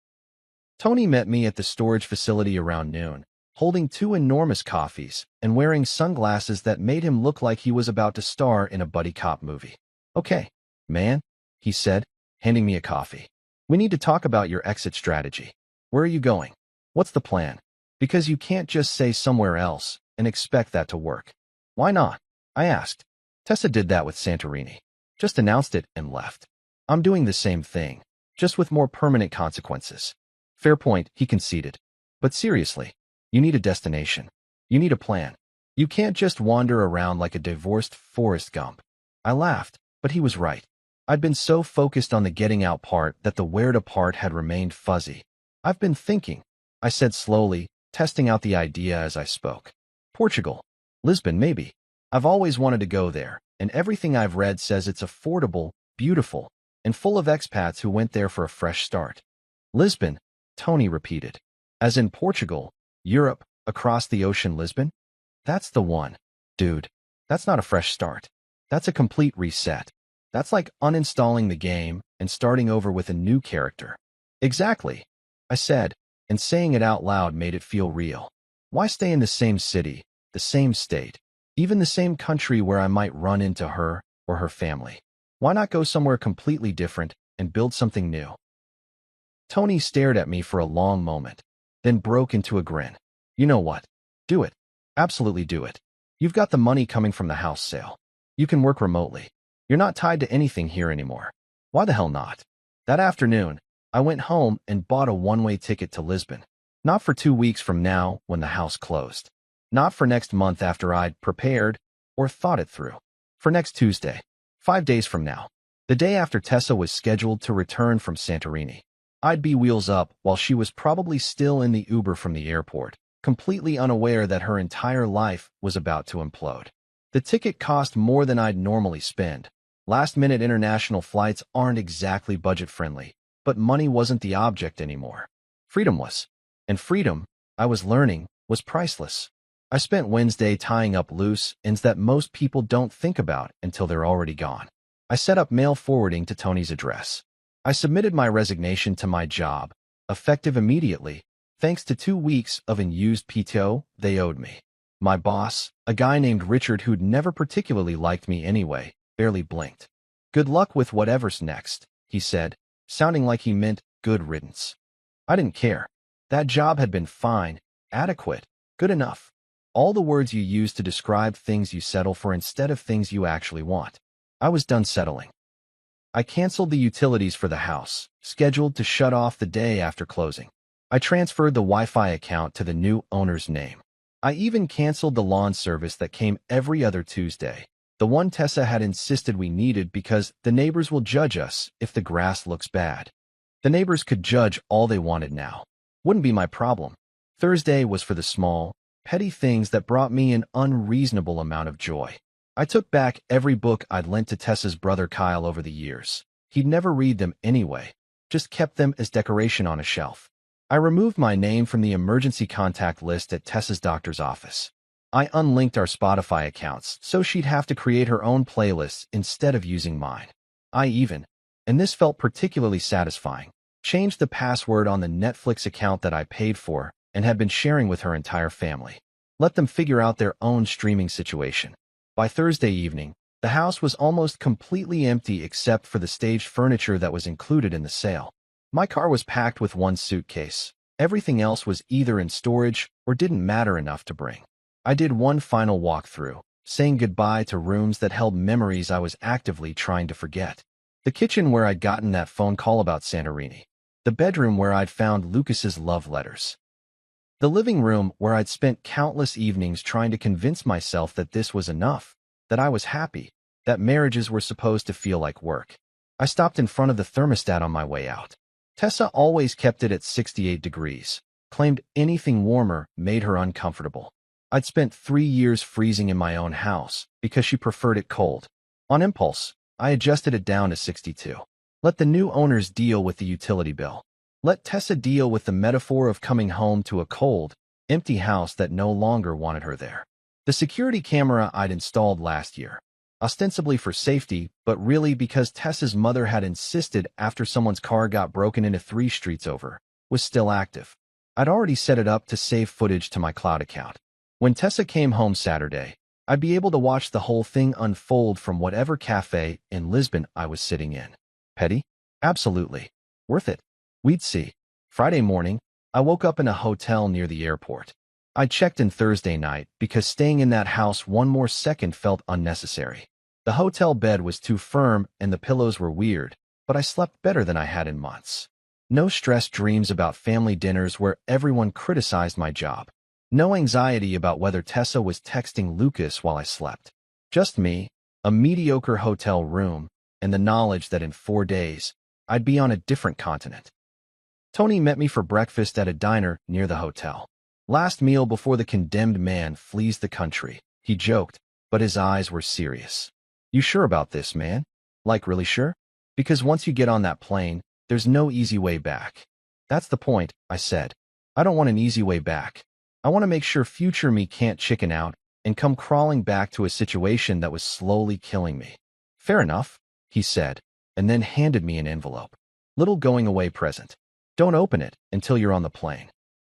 Tony met me at the storage facility around noon, holding two enormous coffees and wearing sunglasses that made him look like he was about to star in a buddy cop movie. "Okay, man," he said, handing me a coffee. "We need to talk about your exit strategy. Where are you going? What's the plan? Because you can't just say somewhere else and expect that to work." "Why not?" I asked. "Tessa did that with Santorini. Just announced it and left. I'm doing the same thing, just with more permanent consequences." "Fair point," he conceded. "But seriously, you need a destination. You need a plan. You can't just wander around like a divorced Forrest Gump." I laughed, but he was right. I'd been so focused on the getting out part that the where to part had remained fuzzy. "I've been thinking," I said slowly, testing out the idea as I spoke. "Portugal. Lisbon, maybe. I've always wanted to go there, and everything I've read says it's affordable, beautiful, and full of expats who went there for a fresh start." "Lisbon," Tony repeated. "As in Portugal, Europe, across the ocean Lisbon?" "That's the one. Dude, that's not a fresh start. That's a complete reset. That's like uninstalling the game and starting over with a new character." "Exactly," I said, and saying it out loud made it feel real. Why stay in the same city, the same state, even the same country where I might run into her or her family? Why not go somewhere completely different and build something new? Tony stared at me for a long moment, then broke into a grin. "You know what? Do it. Absolutely do it. You've got the money coming from the house sale. You can work remotely. You're not tied to anything here anymore. Why the hell not?" That afternoon, I went home and bought a one-way ticket to Lisbon. Not for 2 weeks from now when the house closed. Not for next month after I'd prepared or thought it through. For next Tuesday, 5 days from now, the day after Tessa was scheduled to return from Santorini. I'd be wheels up while she was probably still in the Uber from the airport, completely unaware that her entire life was about to implode. The ticket cost more than I'd normally spend. Last-minute international flights aren't exactly budget-friendly, but money wasn't the object anymore. Freedom was. And freedom, I was learning, was priceless. I spent Wednesday tying up loose ends that most people don't think about until they're already gone. I set up mail forwarding to Tony's address. I submitted my resignation to my job, effective immediately, thanks to 2 weeks of unused PTO they owed me. My boss, a guy named Richard who'd never particularly liked me anyway, barely blinked. "Good luck with whatever's next," he said, sounding like he meant good riddance. I didn't care. That job had been fine, adequate, good enough. All the words you use to describe things you settle for instead of things you actually want. I was done settling. I canceled the utilities for the house, scheduled to shut off the day after closing. I transferred the Wi-Fi account to the new owner's name. I even canceled the lawn service that came every other Tuesday, the one Tessa had insisted we needed because the neighbors will judge us if the grass looks bad. The neighbors could judge all they wanted now. Wouldn't be my problem. Thursday was for the small, petty things that brought me an unreasonable amount of joy. I took back every book I'd lent to Tessa's brother Kyle over the years. He'd never read them anyway, just kept them as decoration on a shelf. I removed my name from the emergency contact list at Tessa's doctor's office. I unlinked our Spotify accounts so she'd have to create her own playlists instead of using mine. I even, and this felt particularly satisfying, changed the password on the Netflix account that I paid for and had been sharing with her entire family. Let them figure out their own streaming situation. By Thursday evening, the house was almost completely empty except for the staged furniture that was included in the sale. My car was packed with one suitcase. Everything else was either in storage or didn't matter enough to bring. I did one final walkthrough, saying goodbye to rooms that held memories I was actively trying to forget. The kitchen where I'd gotten that phone call about Santorini. The bedroom where I'd found Lucas's love letters. The living room where I'd spent countless evenings trying to convince myself that this was enough, that I was happy, that marriages were supposed to feel like work. I stopped in front of the thermostat on my way out. Tessa always kept it at 68 degrees, claimed anything warmer made her uncomfortable. I'd spent 3 years freezing in my own house because she preferred it cold. On impulse, I adjusted it down to 62. Let the new owners deal with the utility bill. Let Tessa deal with the metaphor of coming home to a cold, empty house that no longer wanted her there. The security camera I'd installed last year, ostensibly for safety, but really because Tessa's mother had insisted after someone's car got broken into 3 streets over, was still active. I'd already set it up to save footage to my cloud account. When Tessa came home Saturday, I'd be able to watch the whole thing unfold from whatever cafe in Lisbon I was sitting in. Petty? Absolutely. Worth it. We'd see. Friday morning, I woke up in a hotel near the airport. I checked in Thursday night because staying in that house one more second felt unnecessary. The hotel bed was too firm and the pillows were weird, but I slept better than I had in months. No stress dreams about family dinners where everyone criticized my job. No anxiety about whether Tessa was texting Lucas while I slept. Just me, a mediocre hotel room, and the knowledge that in 4 days, I'd be on a different continent. Tony met me for breakfast at a diner near the hotel. Last meal before the condemned man flees the country, he joked, but his eyes were serious. You sure about this, man? Like really sure? Because once you get on that plane, there's no easy way back. That's the point, I said. I don't want an easy way back. I want to make sure future me can't chicken out and come crawling back to a situation that was slowly killing me. Fair enough, he said, and then handed me an envelope. Little going away present. Don't open it until you're on the plane.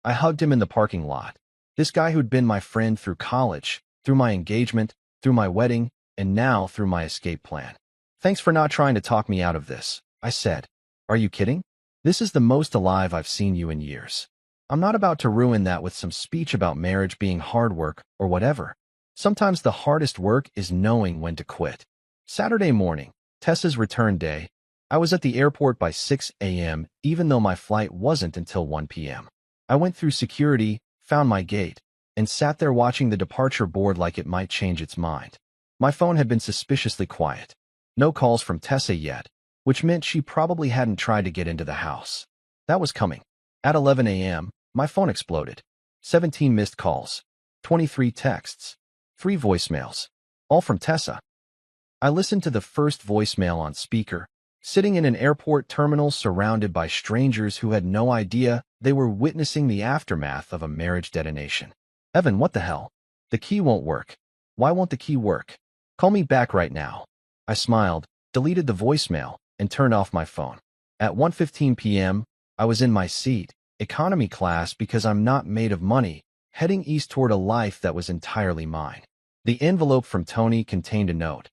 I hugged him in the parking lot. This guy who'd been my friend through college, through my engagement, through my wedding, and now through my escape plan. Thanks for not trying to talk me out of this, I said. Are you kidding? This is the most alive I've seen you in years. I'm not about to ruin that with some speech about marriage being hard work or whatever. Sometimes the hardest work is knowing when to quit. Saturday morning, Tessa's return day, I was at the airport by 6 a.m. even though my flight wasn't until 1 p.m. I went through security, found my gate, and sat there watching the departure board like it might change its mind. My phone had been suspiciously quiet. No calls from Tessa yet, which meant she probably hadn't tried to get into the house. That was coming. At 11 a.m., my phone exploded. 17 missed calls, 23 texts, 3 voicemails, all from Tessa. I listened to the first voicemail on speaker, sitting in an airport terminal surrounded by strangers who had no idea they were witnessing the aftermath of a marriage detonation. Evan, what the hell? The key won't work. Why won't the key work? Call me back right now. I smiled, deleted the voicemail, and turned off my phone. At 1:15 p.m., I was in my seat, economy class because I'm not made of money, heading east toward a life that was entirely mine. The envelope from Tony contained a note.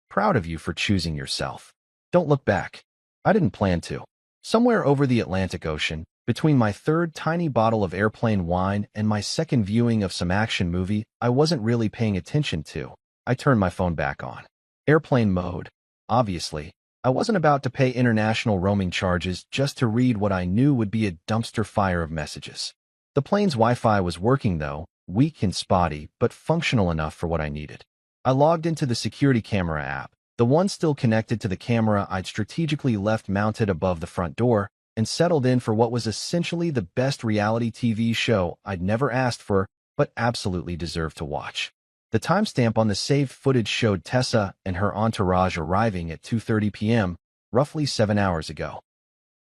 Proud of you for choosing yourself. Don't look back. I didn't plan to. Somewhere over the Atlantic Ocean, between my third tiny bottle of airplane wine and my second viewing of some action movie I wasn't really paying attention to, I turned my phone back on. Airplane mode. Obviously, I wasn't about to pay international roaming charges just to read what I knew would be a dumpster fire of messages. The plane's Wi-Fi was working though, weak and spotty, but functional enough for what I needed. I logged into the security camera app, the one still connected to the camera I'd strategically left mounted above the front door, and settled in for what was essentially the best reality TV show I'd never asked for, but absolutely deserved to watch. The timestamp on the saved footage showed Tessa and her entourage arriving at 2:30 p.m., roughly 7 hours ago.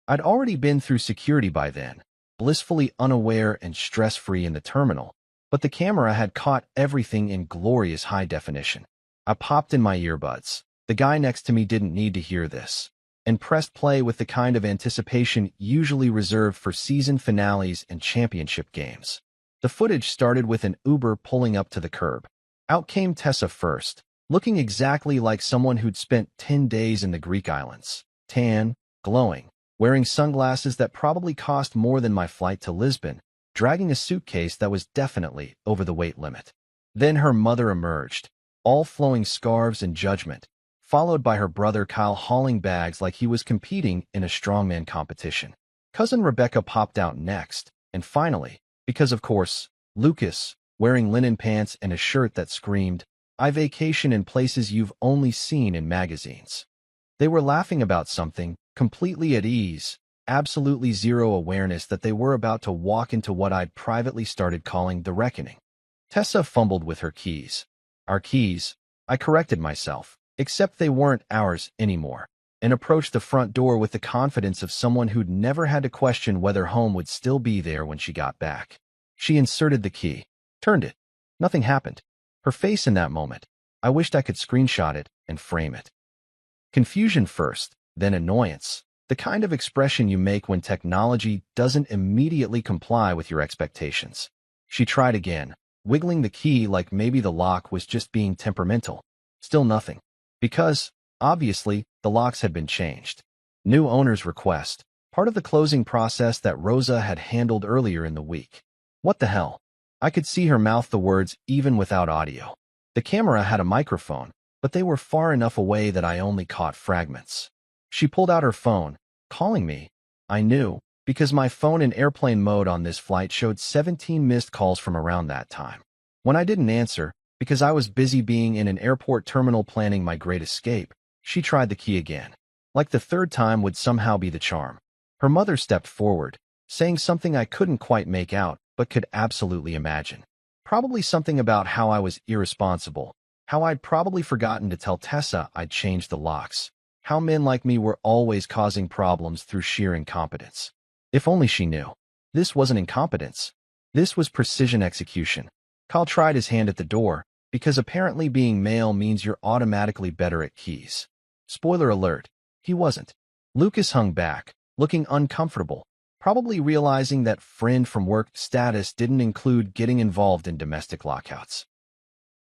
I'd already been through security by then, blissfully unaware and stress-free in the terminal, but the camera had caught everything in glorious high definition. I popped in my earbuds. The guy next to me didn't need to hear this, and pressed play with the kind of anticipation usually reserved for season finales and championship games. The footage started with an Uber pulling up to the curb. Out came Tessa first, looking exactly like someone who'd spent 10 days in the Greek islands. Tan, glowing, wearing sunglasses that probably cost more than my flight to Lisbon, dragging a suitcase that was definitely over the weight limit. Then her mother emerged, all flowing scarves and judgment, followed by her brother Kyle hauling bags like he was competing in a strongman competition. Cousin Rebecca popped out next, and finally, because of course, Lucas, wearing linen pants and a shirt that screamed, "I vacation in places you've only seen in magazines." They were laughing about something, completely at ease, absolutely zero awareness that they were about to walk into what I'd privately started calling the reckoning. Tessa fumbled with her keys. Our keys, I corrected myself, except they weren't ours anymore, and approached the front door with the confidence of someone who'd never had to question whether home would still be there when she got back. She inserted the key. Turned it. Nothing happened. Her face in that moment. I wished I could screenshot it and frame it. Confusion first, then annoyance. The kind of expression you make when technology doesn't immediately comply with your expectations. She tried again, wiggling the key like maybe the lock was just being temperamental. Still nothing. Because, obviously, the locks had been changed. New owner's request. Part of the closing process that Rosa had handled earlier in the week. What the hell? I could see her mouth the words even without audio. The camera had a microphone, but they were far enough away that I only caught fragments. She pulled out her phone, calling me. I knew, because my phone in airplane mode on this flight showed 17 missed calls from around that time. When I didn't answer, because I was busy being in an airport terminal planning my great escape, she tried the key again. Like the third time would somehow be the charm. Her mother stepped forward, saying something I couldn't quite make out, but could absolutely imagine. Probably something about how I was irresponsible, how I'd probably forgotten to tell Tessa I'd changed the locks, how men like me were always causing problems through sheer incompetence. If only she knew. This wasn't incompetence. This was precision execution. Kyle tried his hand at the door, because apparently being male means you're automatically better at keys. Spoiler alert, he wasn't. Lucas hung back, looking uncomfortable, probably realizing that friend from work status didn't include getting involved in domestic lockouts.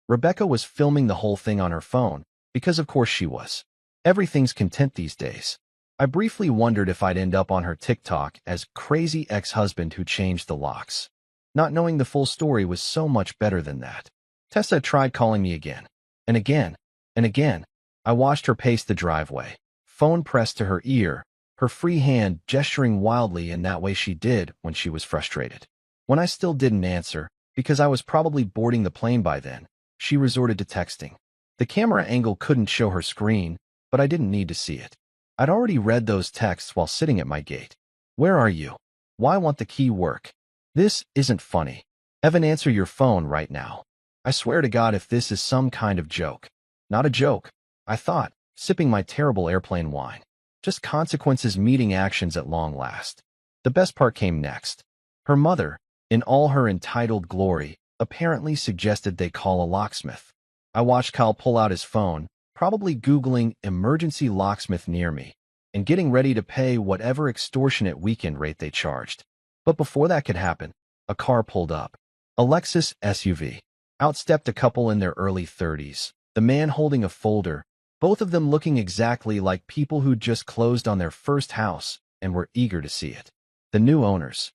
Rebecca was filming the whole thing on her phone, because of course she was. Everything's content these days. I briefly wondered if I'd end up on her TikTok as crazy ex-husband who changed the locks. Not knowing the full story was so much better than that. Tessa tried calling me again, and again, and again. I watched her pace the driveway, phone pressed to her ear, her free hand gesturing wildly in that way she did when she was frustrated. When I still didn't answer, because I was probably boarding the plane by then, she resorted to texting. The camera angle couldn't show her screen, but I didn't need to see it. I'd already read those texts while sitting at my gate. Where are you? Why won't the key work? This isn't funny. Evan, answer your phone right now. I swear to God if this is some kind of joke. Not a joke, I thought, sipping my terrible airplane wine. Just consequences meeting actions at long last. The best part came next. Her mother, in all her entitled glory, apparently suggested they call a locksmith. I watched Kyle pull out his phone, probably Googling emergency locksmith near me, and getting ready to pay whatever extortionate weekend rate they charged. But before that could happen, a car pulled up. A Lexus SUV. Out stepped a couple in their early 30s, the man holding a folder, both of them looking exactly like people who'd just closed on their first house and were eager to see it. The new owners.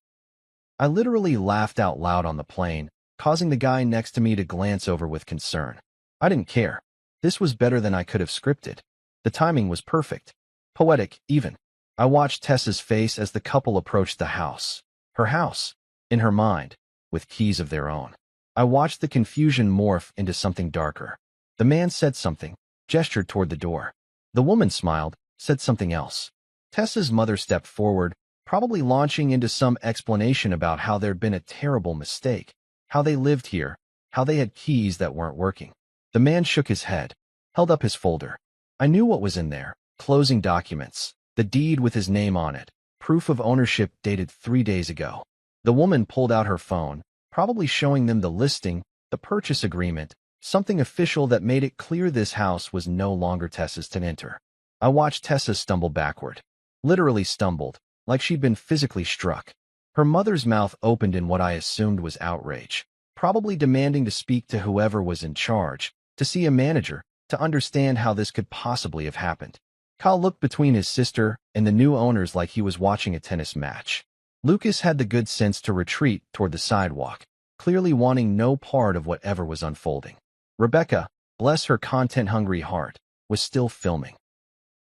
I literally laughed out loud on the plane, causing the guy next to me to glance over with concern. I didn't care. This was better than I could have scripted. The timing was perfect. Poetic, even. I watched Tessa's face as the couple approached the house. Her house, in her mind, with keys of their own. I watched the confusion morph into something darker. The man said something, gestured toward the door. The woman smiled, said something else. Tessa's mother stepped forward, probably launching into some explanation about how there'd been a terrible mistake, how they lived here, how they had keys that weren't working. The man shook his head, held up his folder. I knew what was in there. Closing documents, the deed with his name on it, proof of ownership dated 3 days ago. The woman pulled out her phone, probably showing them the listing, the purchase agreement, something official that made it clear this house was no longer Tessa's to enter. I watched Tessa stumble backward. Literally stumbled, like she'd been physically struck. Her mother's mouth opened in what I assumed was outrage, probably demanding to speak to whoever was in charge, to see a manager, to understand how this could possibly have happened. Kyle looked between his sister and the new owners like he was watching a tennis match. Lucas had the good sense to retreat toward the sidewalk, clearly wanting no part of whatever was unfolding. Rebecca, bless her content-hungry heart, was still filming.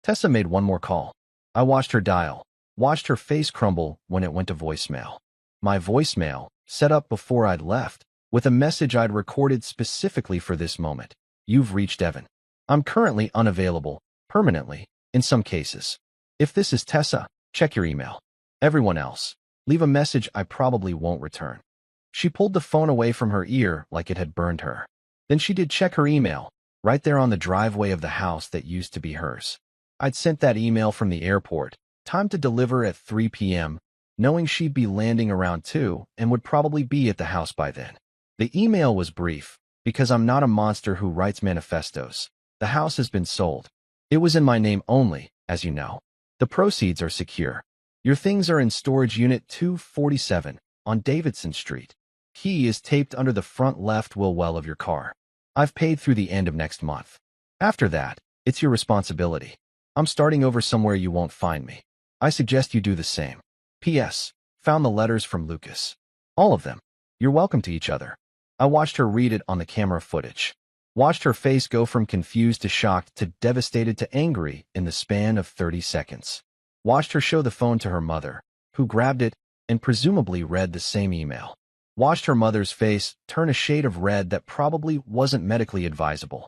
Tessa made one more call. I watched her dial, watched her face crumble when it went to voicemail. My voicemail, set up before I'd left, with a message I'd recorded specifically for this moment. You've reached Evan. I'm currently unavailable, permanently, in some cases. If this is Tessa, check your email. Everyone else, leave a message I probably won't return. She pulled the phone away from her ear like it had burned her. Then she did check her email, right there on the driveway of the house that used to be hers. I'd sent that email from the airport, time to deliver at 3 p.m., knowing she'd be landing around 2 and would probably be at the house by then. The email was brief, Because I'm not a monster who writes manifestos. The house has been sold. It was in my name only, as you know. The proceeds are secure. Your things are in storage unit 247 on Davidson Street. Key is taped under the front left wheel well of your car. I've paid through the end of next month. After that, it's your responsibility. I'm starting over somewhere you won't find me. I suggest you do the same. P.S. Found the letters from Lucas. All of them. You're welcome to each other. I watched her read it on the camera footage. Watched her face go from confused to shocked to devastated to angry in the span of 30 seconds. Watched her show the phone to her mother, who grabbed it and presumably read the same email. Watched her mother's face turn a shade of red that probably wasn't medically advisable.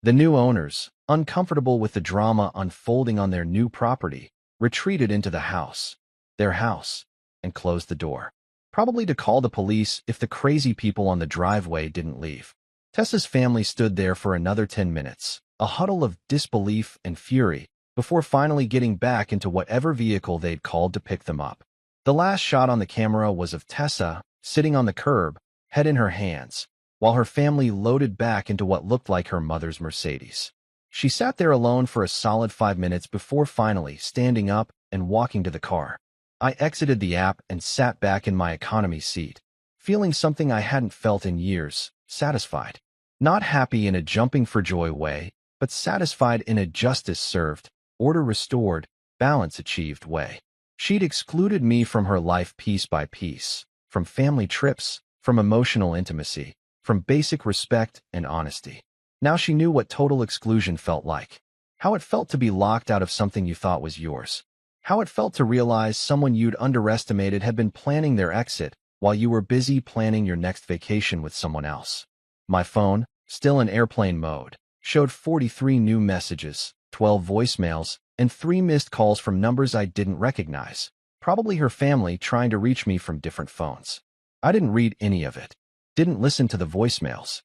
The new owners, uncomfortable with the drama unfolding on their new property, retreated into the house, their house, and closed the door. Probably to call the police if the crazy people on the driveway didn't leave. Tessa's family stood there for another 10 minutes, a huddle of disbelief and fury, before finally getting back into whatever vehicle they'd called to pick them up. The last shot on the camera was of Tessa, sitting on the curb, head in her hands, while her family loaded back into what looked like her mother's Mercedes. She sat there alone for a solid 5 minutes before finally standing up and walking to the car. I exited the app and sat back in my economy seat, feeling something I hadn't felt in years, satisfied. Not happy in a jumping-for-joy way, but satisfied in a justice served, order restored, balance achieved way. She'd excluded me from her life piece by piece, from family trips, from emotional intimacy, from basic respect and honesty. Now she knew what total exclusion felt like. How it felt to be locked out of something you thought was yours. How it felt to realize someone you'd underestimated had been planning their exit while you were busy planning your next vacation with someone else. My phone, still in airplane mode, showed 43 new messages, 12 voicemails, and 3 missed calls from numbers I didn't recognize. Probably her family trying to reach me from different phones. I didn't read any of it. Didn't listen to the voicemails.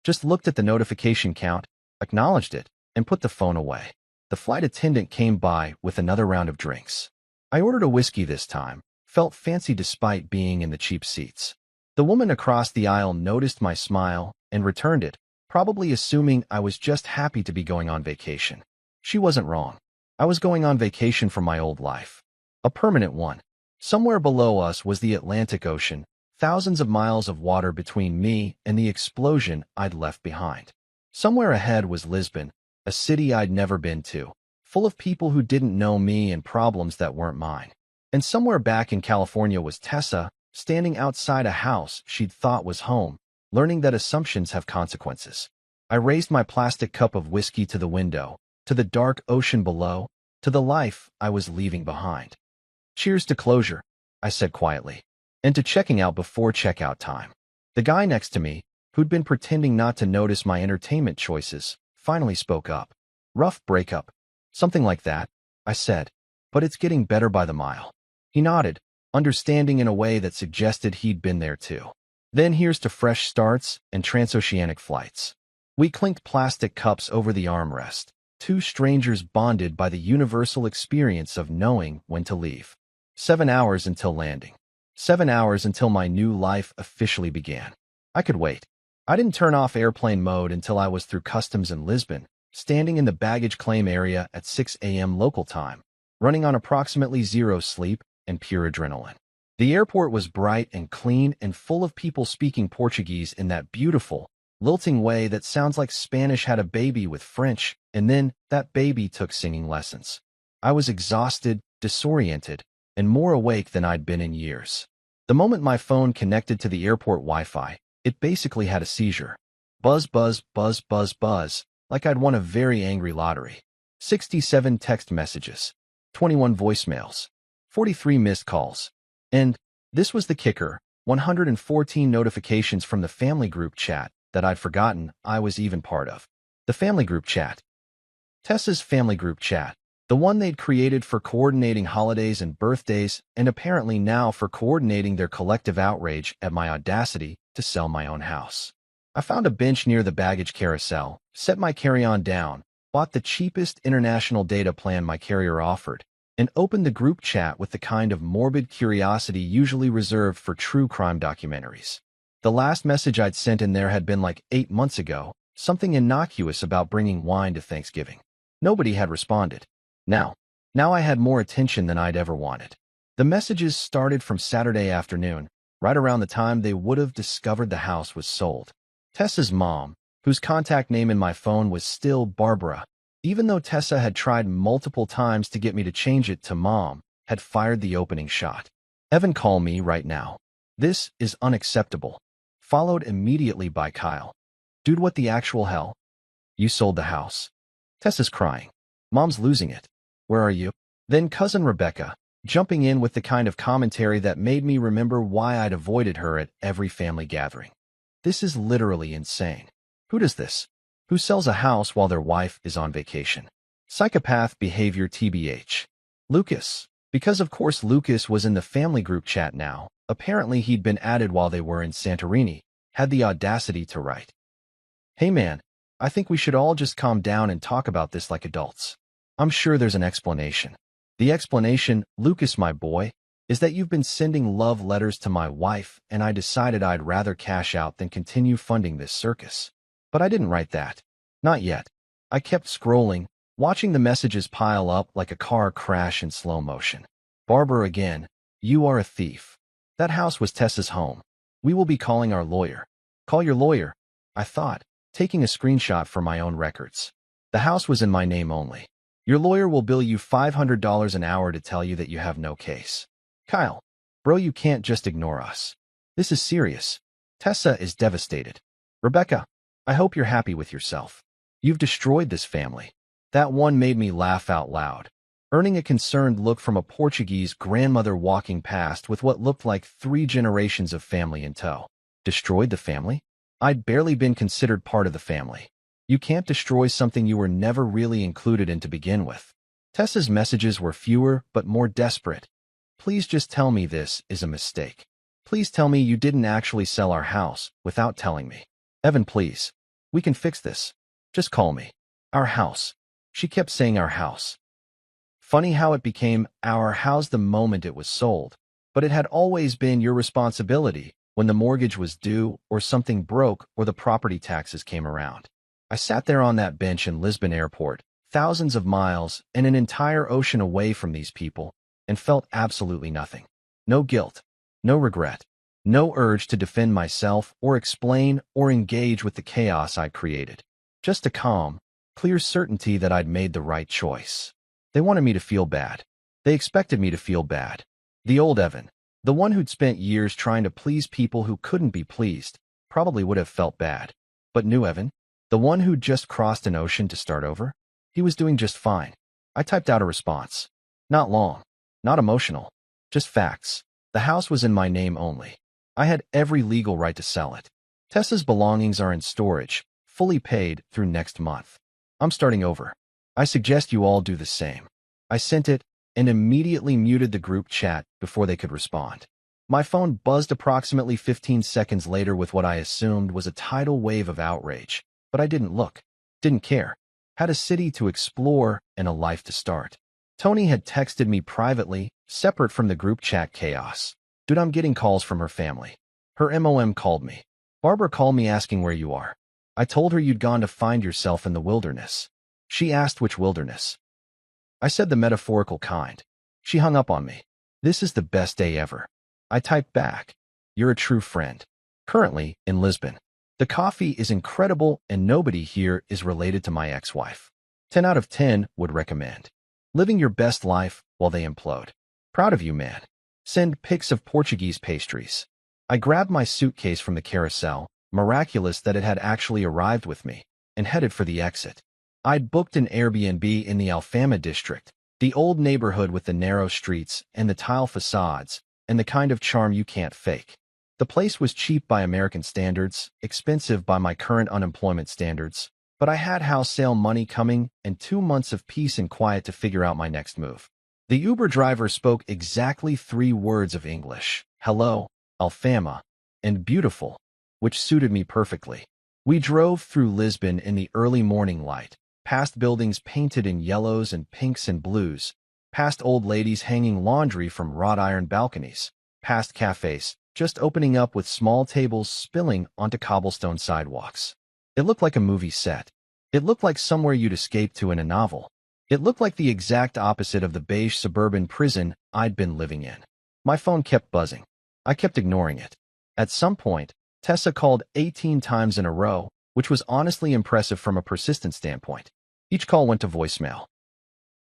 Just looked at the notification count, acknowledged it, and put the phone away. The flight attendant came by with another round of drinks. I ordered a whiskey this time, felt fancy despite being in the cheap seats. The woman across the aisle noticed my smile and returned it, probably assuming I was just happy to be going on vacation. She wasn't wrong. I was going on vacation from my old life. A permanent one. Somewhere below us was the Atlantic Ocean, thousands of miles of water between me and the explosion I'd left behind. Somewhere ahead was Lisbon, a city I'd never been to, full of people who didn't know me and problems that weren't mine. And somewhere back in California was Tessa, standing outside a house she'd thought was home, learning that assumptions have consequences. I raised my plastic cup of whiskey to the window, to the dark ocean below, to the life I was leaving behind. Cheers to closure, I said quietly, and to checking out before checkout time. The guy next to me, who'd been pretending not to notice my entertainment choices, finally spoke up. Rough breakup. Something like that, I said, but it's getting better by the mile. He nodded, understanding in a way that suggested he'd been there too. Then here's to fresh starts and transoceanic flights. We clinked plastic cups over the armrest, 2 strangers bonded by the universal experience of knowing when to leave. 7 hours until landing. 7 hours until my new life officially began. I could wait. I didn't turn off airplane mode until I was through customs in Lisbon, standing in the baggage claim area at 6 a.m. local time, running on approximately 0 sleep and pure adrenaline. The airport was bright and clean and full of people speaking Portuguese in that beautiful, lilting way that sounds like Spanish had a baby with French, and then that baby took singing lessons. I was exhausted, disoriented, and more awake than I'd been in years. The moment my phone connected to the airport Wi-Fi, it basically had a seizure. Buzz, buzz, buzz, buzz, buzz, like I'd won a very angry lottery. 67 text messages, 21 voicemails, 43 missed calls. And, this was the kicker, 114 notifications from the family group chat that I'd forgotten I was even part of. The family group chat. Tessa's family group chat. The one they'd created for coordinating holidays and birthdays, and apparently now for coordinating their collective outrage at my audacity to sell my own house. I found a bench near the baggage carousel, set my carry-on down, bought the cheapest international data plan my carrier offered, and opened the group chat with the kind of morbid curiosity usually reserved for true crime documentaries. The last message I'd sent in there had been like 8 months ago, something innocuous about bringing wine to Thanksgiving. Nobody had responded. Now I had more attention than I'd ever wanted. The messages started from Saturday afternoon, right around the time they would have discovered the house was sold. Tessa's mom, whose contact name in my phone was still Barbara, even though Tessa had tried multiple times to get me to change it to Mom, had fired the opening shot. Evan, call me right now. This is unacceptable. Followed immediately by Kyle. Dude, what the actual hell? You sold the house. Tessa's crying. Mom's losing it. Where are you? Then cousin Rebecca, jumping in with the kind of commentary that made me remember why I'd avoided her at every family gathering. This is literally insane. Who does this? Who sells a house while their wife is on vacation? Psychopath behavior TBH. Lucas. Because of course Lucas was in the family group chat now. Apparently he'd been added while they were in Santorini, had the audacity to write. Hey man, I think we should all just calm down and talk about this like adults. I'm sure there's an explanation. The explanation, Lucas my boy, is that you've been sending love letters to my wife and I decided I'd rather cash out than continue funding this circus. But I didn't write that. Not yet. I kept scrolling, watching the messages pile up like a car crash in slow motion. Barbara again, you are a thief. That house was Tessa's home. We will be calling our lawyer. Call your lawyer, I thought, taking a screenshot for my own records. The house was in my name only. Your lawyer will bill you $500 an hour to tell you that you have no case. Kyle, bro, you can't just ignore us. This is serious. Tessa is devastated. Rebecca, I hope you're happy with yourself. You've destroyed this family. That one made me laugh out loud, earning a concerned look from a Portuguese grandmother walking past with what looked like 3 generations of family in tow. Destroyed the family? I'd barely been considered part of the family. You can't destroy something you were never really included in to begin with. Tessa's messages were fewer but more desperate. Please just tell me this is a mistake. Please tell me you didn't actually sell our house without telling me. Evan, please. We can fix this. Just call me. Our house. She kept saying our house. Funny how it became our house the moment it was sold, but it had always been your responsibility when the mortgage was due or something broke or the property taxes came around. I sat there on that bench in Lisbon Airport, thousands of miles and an entire ocean away from these people, and felt absolutely nothing. No guilt, no regret, no urge to defend myself or explain or engage with the chaos I created. Just a calm, clear certainty that I'd made the right choice. They wanted me to feel bad. They expected me to feel bad. The old Evan, the one who'd spent years trying to please people who couldn't be pleased, probably would have felt bad. But new Evan, the one who'd just crossed an ocean to start over, he was doing just fine. I typed out a response. Not long, not emotional, just facts. The house was in my name only. I had every legal right to sell it. Tessa's belongings are in storage, fully paid through next month. I'm starting over. I suggest you all do the same. I sent it and immediately muted the group chat before they could respond. My phone buzzed approximately 15 seconds later with what I assumed was a tidal wave of outrage, but I didn't look, didn't care. Had a city to explore and a life to start. Tony had texted me privately, separate from the group chat chaos. Dude, I'm getting calls from her family. Her MOM called me. Barbara called me asking where you are. I told her you'd gone to find yourself in the wilderness. She asked which wilderness. I said the metaphorical kind. She hung up on me. This is the best day ever. I typed back. You're a true friend. Currently in Lisbon. The coffee is incredible and nobody here is related to my ex-wife. 10 out of 10 would recommend. Living your best life while they implode. Proud of you, man. Send pics of Portuguese pastries. I grabbed my suitcase from the carousel, miraculous that it had actually arrived with me, and headed for the exit. I'd booked an Airbnb in the Alfama district, the old neighborhood with the narrow streets and the tile facades, and the kind of charm you can't fake. The place was cheap by American standards, expensive by my current unemployment standards, but I had house sale money coming and 2 months of peace and quiet to figure out my next move. The Uber driver spoke exactly 3 words of English, hello, Alfama, and beautiful, which suited me perfectly. We drove through Lisbon in the early morning light, past buildings painted in yellows and pinks and blues, past old ladies hanging laundry from wrought iron balconies, past cafes, just opening up with small tables spilling onto cobblestone sidewalks. It looked like a movie set. It looked like somewhere you'd escape to in a novel. It looked like the exact opposite of the beige suburban prison I'd been living in. My phone kept buzzing. I kept ignoring it. At some point, Tessa called 18 times in a row, which was honestly impressive from a persistent standpoint. Each call went to voicemail.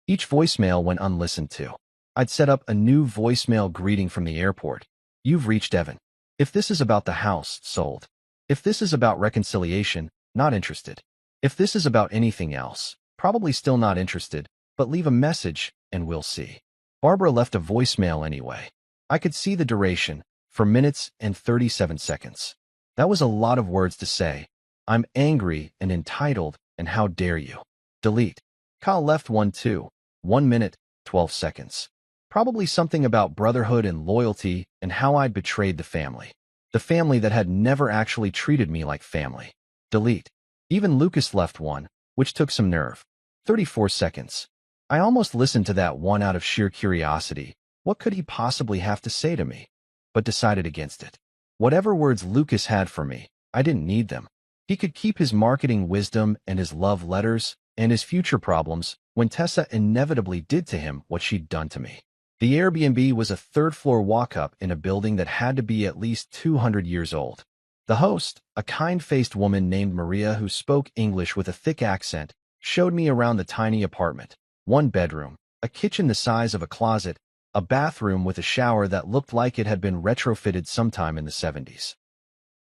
Each voicemail went unlistened to. I'd set up a new voicemail greeting from the airport. You've reached Evan. If this is about the house, sold. If this is about reconciliation, not interested. If this is about anything else, probably still not interested, but leave a message and we'll see. Barbara left a voicemail anyway. I could see the duration, for minutes and 37 seconds. That was a lot of words to say. I'm angry and entitled, and how dare you. Delete. Kyle left one too. 1 minute, 12 seconds. Probably something about brotherhood and loyalty and how I'd betrayed the family. The family that had never actually treated me like family. Delete. Even Lucas left one, which took some nerve. 34 seconds. I almost listened to that one out of sheer curiosity. What could he possibly have to say to me? But decided against it. Whatever words Lucas had for me, I didn't need them. He could keep his marketing wisdom and his love letters and his future problems when Tessa inevitably did to him what she'd done to me. The Airbnb was a third-floor walk-up in a building that had to be at least 200 years old. The host, a kind-faced woman named Maria who spoke English with a thick accent, showed me around the tiny apartment. 1 bedroom, a kitchen the size of a closet, a bathroom with a shower that looked like it had been retrofitted sometime in the 70s.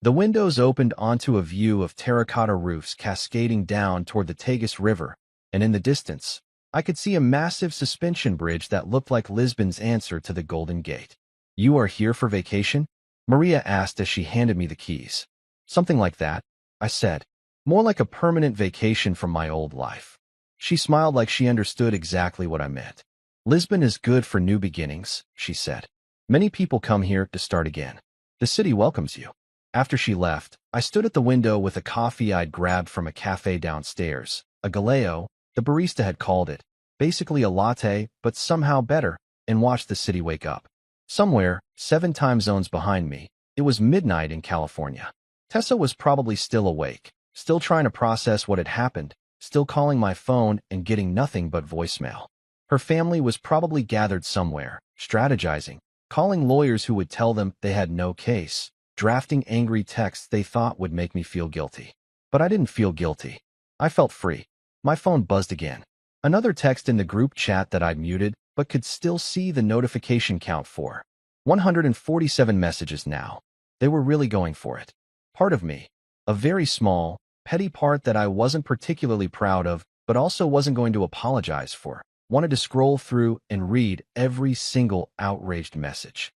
The windows opened onto a view of terracotta roofs cascading down toward the Tagus River, and in the distance, I could see a massive suspension bridge that looked like Lisbon's answer to the Golden Gate. You are here for vacation? Maria asked as she handed me the keys. Something like that, I said. More like a permanent vacation from my old life. She smiled like she understood exactly what I meant. Lisbon is good for new beginnings, she said. Many people come here to start again. The city welcomes you. After she left, I stood at the window with a coffee I'd grabbed from a cafe downstairs, a Galeo, the barista had called it, basically a latte, but somehow better, and watched the city wake up. Somewhere, 7 time zones behind me, it was midnight in California. Tessa was probably still awake, still trying to process what had happened, still calling my phone and getting nothing but voicemail. Her family was probably gathered somewhere, strategizing, calling lawyers who would tell them they had no case, drafting angry texts they thought would make me feel guilty. But I didn't feel guilty. I felt free. My phone buzzed again. Another text in the group chat that I'd muted, but could still see the notification count for. 147 messages now. They were really going for it. Part of me, a very small, petty part that I wasn't particularly proud of, but also wasn't going to apologize for, wanted to scroll through and read every single outraged message.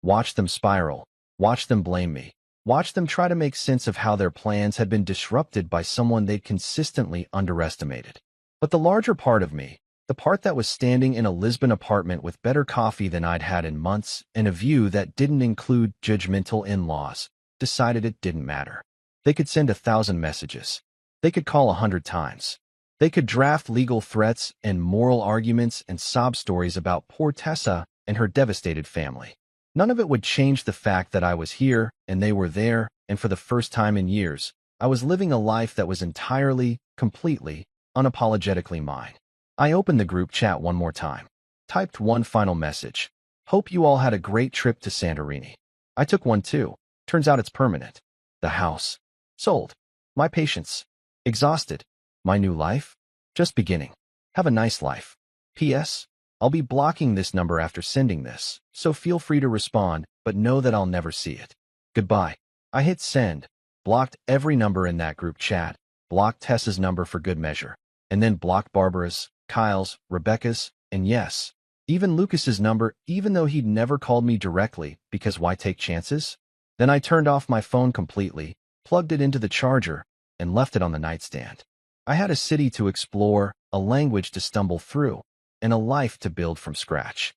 Watch them spiral. Watch them blame me. Watch them try to make sense of how their plans had been disrupted by someone they'd consistently underestimated. But the larger part of me, the part that was standing in a Lisbon apartment with better coffee than I'd had in months and a view that didn't include judgmental in-laws, decided it didn't matter. They could send 1,000 messages. They could call 100 times. They could draft legal threats and moral arguments and sob stories about poor Tessa and her devastated family. None of it would change the fact that I was here and they were there, and for the first time in years, I was living a life that was entirely, completely, unapologetically mine. I opened the group chat one more time. Typed one final message. Hope you all had a great trip to Santorini. I took one too. Turns out it's permanent. The house. Sold. My patience. Exhausted. My new life? Just beginning. Have a nice life. P.S. I'll be blocking this number after sending this, so feel free to respond, but know that I'll never see it. Goodbye. I hit send, blocked every number in that group chat, blocked Tessa's number for good measure, and then blocked Barbara's, Kyle's, Rebecca's, and yes, even Lucas's number, even though he'd never called me directly, because why take chances? Then I turned off my phone completely, plugged it into the charger, and left it on the nightstand. I had a city to explore, a language to stumble through, and a life to build from scratch.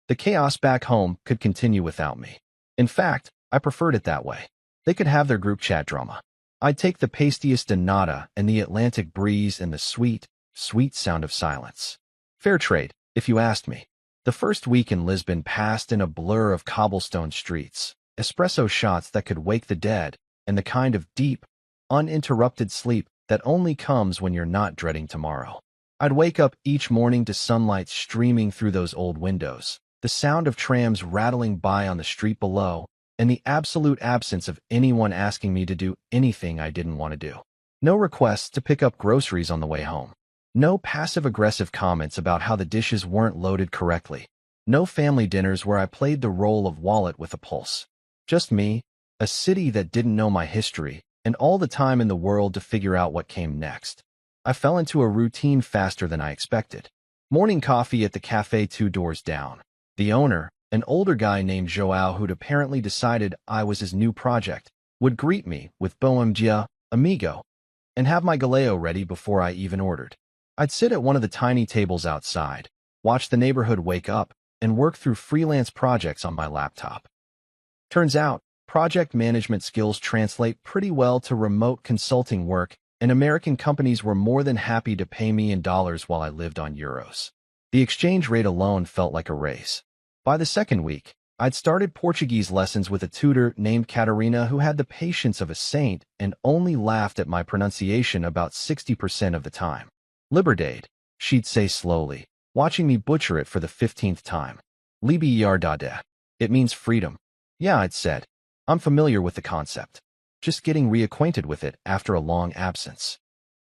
The chaos back home could continue without me. In fact, I preferred it that way. They could have their group chat drama. I'd take the pastiest de nata and the Atlantic breeze and the sweet, sweet sound of silence. Fair trade, if you asked me. The first week in Lisbon passed in a blur of cobblestone streets, espresso shots that could wake the dead, and the kind of deep, uninterrupted sleep that only comes when you're not dreading tomorrow. I'd wake up each morning to sunlight streaming through those old windows, the sound of trams rattling by on the street below, and the absolute absence of anyone asking me to do anything I didn't want to do. No requests to pick up groceries on the way home. No passive-aggressive comments about how the dishes weren't loaded correctly. No family dinners where I played the role of wallet with a pulse. Just me, a city that didn't know my history, and all the time in the world to figure out what came next. I fell into a routine faster than I expected. Morning coffee at the cafe 2 doors down. The owner, an older guy named Joao who'd apparently decided I was his new project, would greet me with "Bom dia, amigo," and have my galeo ready before I even ordered. I'd sit at one of the tiny tables outside, watch the neighborhood wake up, and work through freelance projects on my laptop. Turns out, project management skills translate pretty well to remote consulting work, and American companies were more than happy to pay me in dollars while I lived on euros. The exchange rate alone felt like a race. By the second week, I'd started Portuguese lessons with a tutor named Catarina who had the patience of a saint and only laughed at my pronunciation about 60% of the time. Liberdade, she'd say slowly, watching me butcher it for the 15th time. Liberdade. It means freedom. Yeah, I'd said. I'm familiar with the concept. Just getting reacquainted with it after a long absence.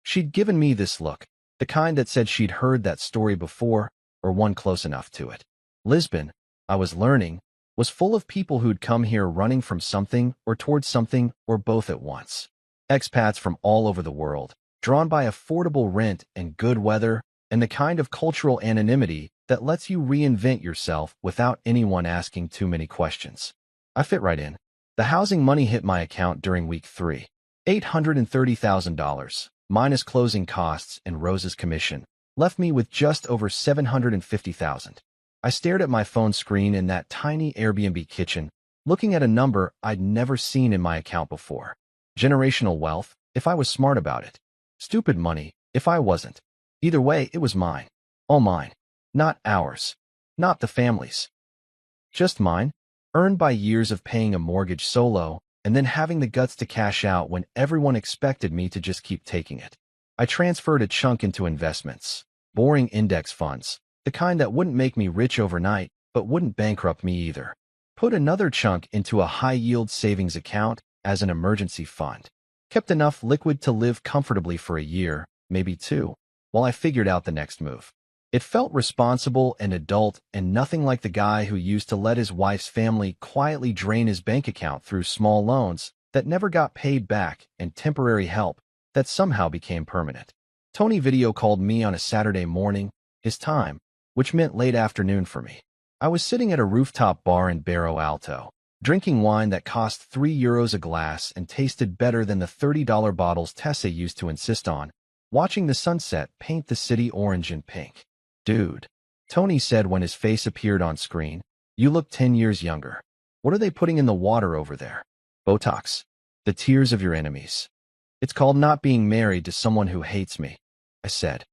She'd given me this look, the kind that said she'd heard that story before, or one close enough to it. Lisbon, I was learning, was full of people who'd come here running from something or towards something or both at once. Expats from all over the world, drawn by affordable rent and good weather, and the kind of cultural anonymity that lets you reinvent yourself without anyone asking too many questions. I fit right in. The housing money hit my account during week 3. $830,000, minus closing costs and Rose's commission, left me with just over $750,000. I stared at my phone screen in that tiny Airbnb kitchen, looking at a number I'd never seen in my account before. Generational wealth, if I was smart about it. Stupid money, if I wasn't. Either way, it was mine. All mine. Not ours. Not the family's. Just mine, earned by years of paying a mortgage solo, and then having the guts to cash out when everyone expected me to just keep taking it. I transferred a chunk into investments, boring index funds, the kind that wouldn't make me rich overnight, but wouldn't bankrupt me either. Put another chunk into a high-yield savings account as an emergency fund. Kept enough liquid to live comfortably for a year, maybe 2, while I figured out the next move. It felt responsible and adult and nothing like the guy who used to let his wife's family quietly drain his bank account through small loans that never got paid back and temporary help that somehow became permanent. Tony video called me on a Saturday morning, his time, which meant late afternoon for me. I was sitting at a rooftop bar in Barro Alto, drinking wine that cost €3 a glass and tasted better than the $30 bottles Tessa used to insist on, watching the sunset paint the city orange and pink. "Dude," Tony said when his face appeared on screen, "you look 10 years younger. What are they putting in the water over there?" "Botox. The tears of your enemies. It's called not being married to someone who hates me," I said.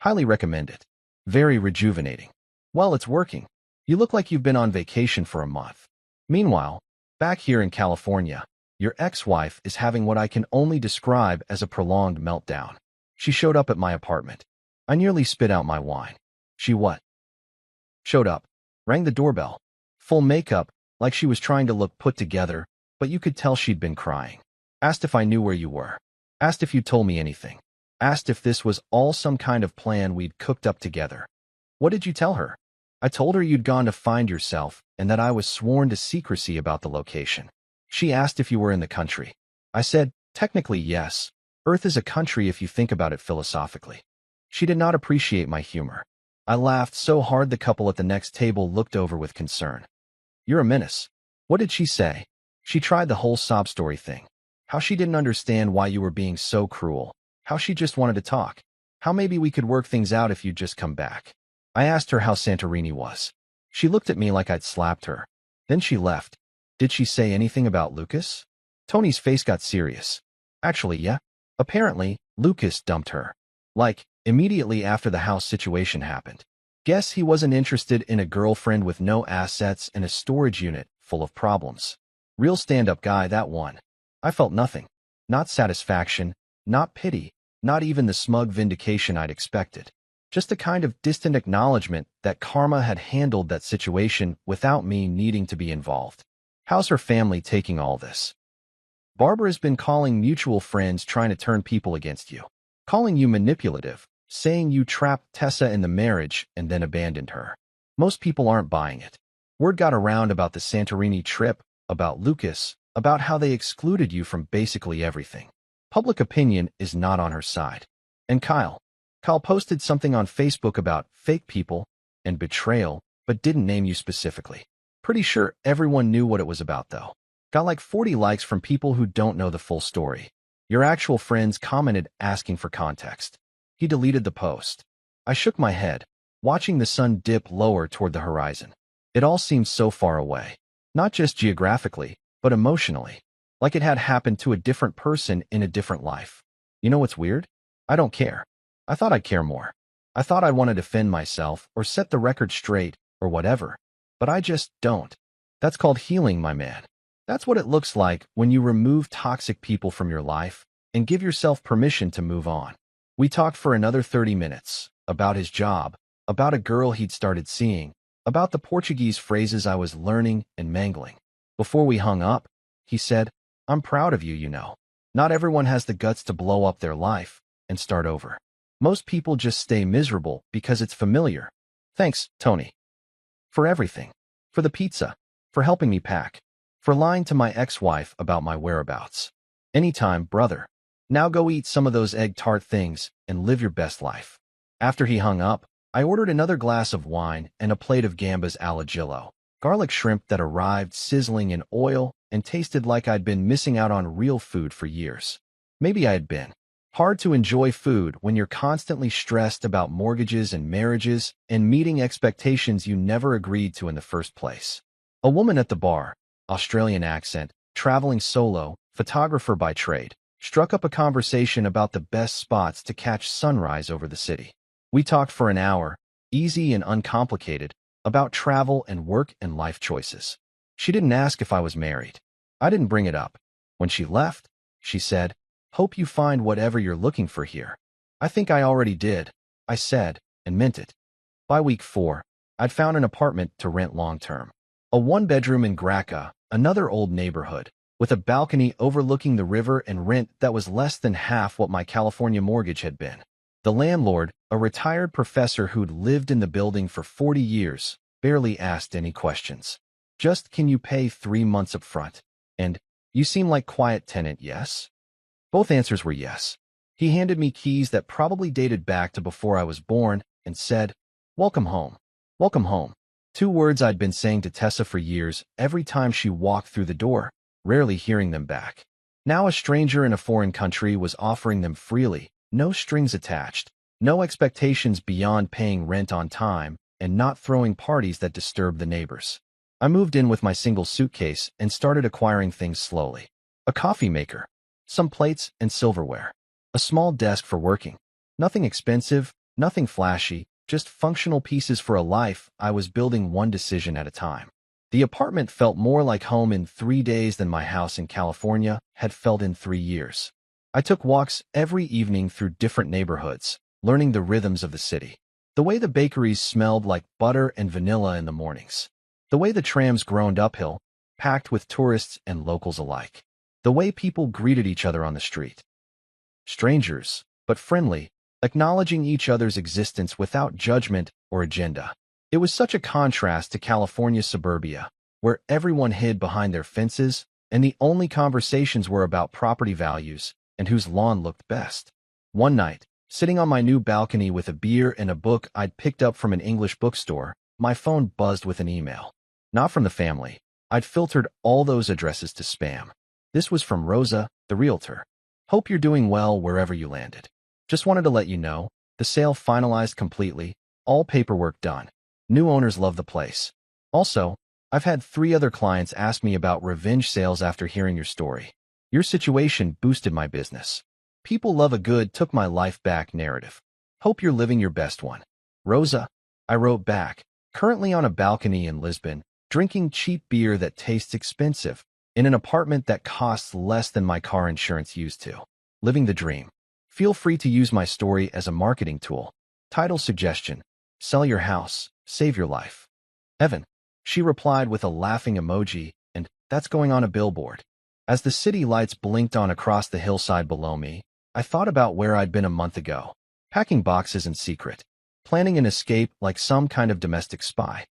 "Highly recommend it. Very rejuvenating." "Well, it's working. You look like you've been on vacation for a month." Meanwhile, back here in California, your ex-wife is having what I can only describe as a prolonged meltdown. She showed up at my apartment. I nearly spit out my wine. She what? Showed up, rang the doorbell, full makeup, like she was trying to look put together, but you could tell she'd been crying. Asked if I knew where you were. Asked if you'd told me anything. Asked if this was all some kind of plan we'd cooked up together. What did you tell her? I told her you'd gone to find yourself and that I was sworn to secrecy about the location. She asked if you were in the country. I said, technically yes. Earth is a country if you think about it philosophically. She did not appreciate my humor. I laughed so hard the couple at the next table looked over with concern. "You're a menace." What did she say? She tried the whole sob story thing. How she didn't understand why you were being so cruel. How she just wanted to talk. How maybe we could work things out if you'd just come back. I asked her how Santorini was. She looked at me like I'd slapped her. Then she left. Did she say anything about Lucas? Tony's face got serious. Actually, yeah. Apparently, Lucas dumped her. Like, immediately after the house situation happened. Guess he wasn't interested in a girlfriend with no assets and a storage unit full of problems. Real stand-up guy, that one. I felt nothing. Not satisfaction, not pity, not even the smug vindication I'd expected. Just a kind of distant acknowledgement that karma had handled that situation without me needing to be involved. How's her family taking all this? Barbara's been calling mutual friends, trying to turn people against you. Calling you manipulative, saying you trapped Tessa in the marriage and then abandoned her. Most people aren't buying it. Word got around about the Santorini trip, about Lucas, about how they excluded you from basically everything. Public opinion is not on her side. And Kyle posted something on Facebook about fake people and betrayal, but didn't name you specifically. Pretty sure everyone knew what it was about, though. Got like 40 likes from people who don't know the full story. Your actual friends commented asking for context. He deleted the post. I shook my head, watching the sun dip lower toward the horizon. It all seemed so far away. Not just geographically, but emotionally. Like it had happened to a different person in a different life. You know what's weird? I don't care. I thought I'd care more. I thought I'd want to defend myself or set the record straight or whatever. But I just don't. That's called healing, my man. That's what it looks like when you remove toxic people from your life and give yourself permission to move on. We talked for another 30 minutes about his job, about a girl he'd started seeing, about the Portuguese phrases I was learning and mangling. Before we hung up, he said, "I'm proud of you, you know. Not everyone has the guts to blow up their life and start over. Most people just stay miserable because it's familiar. Thanks, Tony. For everything. For the pizza. For helping me pack. For lying to my ex-wife about my whereabouts. Anytime, brother. Now go eat some of those egg tart things and live your best life." After he hung up, I ordered another glass of wine and a plate of gambas alla Gillo, garlic shrimp that arrived sizzling in oil and tasted like I'd been missing out on real food for years. Maybe I had been. Hard to enjoy food when you're constantly stressed about mortgages and marriages and meeting expectations you never agreed to in the first place. A woman at the bar, Australian accent, traveling solo, photographer by trade, struck up a conversation about the best spots to catch sunrise over the city. We talked for an hour, easy and uncomplicated, about travel and work and life choices. She didn't ask if I was married. I didn't bring it up. When she left, she said, "Hope you find whatever you're looking for here." I think I already did, I said, and meant it. By week 4, I'd found an apartment to rent long-term. A one-bedroom in Gracca, another old neighborhood, with a balcony overlooking the river and rent that was less than half what my California mortgage had been. The landlord, a retired professor who'd lived in the building for 40 years, barely asked any questions. Just, "Can you pay 3 months up front?" And, "You seem like quiet tenant, yes?" Both answers were yes. He handed me keys that probably dated back to before I was born and said, "Welcome home. Welcome home." 2 words I'd been saying to Tessa for years every time she walked through the door, rarely hearing them back. Now a stranger in a foreign country was offering them freely, no strings attached, no expectations beyond paying rent on time and not throwing parties that disturbed the neighbors. I moved in with my single suitcase and started acquiring things slowly. A coffee maker, some plates and silverware, a small desk for working. Nothing expensive, nothing flashy, just functional pieces for a life I was building one decision at a time. The apartment felt more like home in 3 days than my house in California had felt in 3 years. I took walks every evening through different neighborhoods, learning the rhythms of the city. The way the bakeries smelled like butter and vanilla in the mornings. The way the trams groaned uphill, packed with tourists and locals alike. The way people greeted each other on the street. Strangers, but friendly, acknowledging each other's existence without judgment or agenda. It was such a contrast to California's suburbia, where everyone hid behind their fences and the only conversations were about property values and whose lawn looked best. One night, sitting on my new balcony with a beer and a book I'd picked up from an English bookstore, my phone buzzed with an email. Not from the family. I'd filtered all those addresses to spam. This was from Rosa, the realtor. "Hope you're doing well wherever you landed. Just wanted to let you know, the sale finalized completely, all paperwork done. New owners love the place. Also, I've had 3 other clients ask me about revenge sales after hearing your story. Your situation boosted my business. People love a good took my life back narrative. Hope you're living your best one. Rosa." I wrote back, currently on a balcony in Lisbon, drinking cheap beer that tastes expensive, in an apartment that costs less than my car insurance used to. Living the dream. Feel free to use my story as a marketing tool. Title suggestion: Sell your house, save your life. Evan. She replied with a laughing emoji, and that's going on a billboard. As the city lights blinked on across the hillside below me, I thought about where I'd been a month ago, packing boxes in secret, planning an escape like some kind of domestic spy.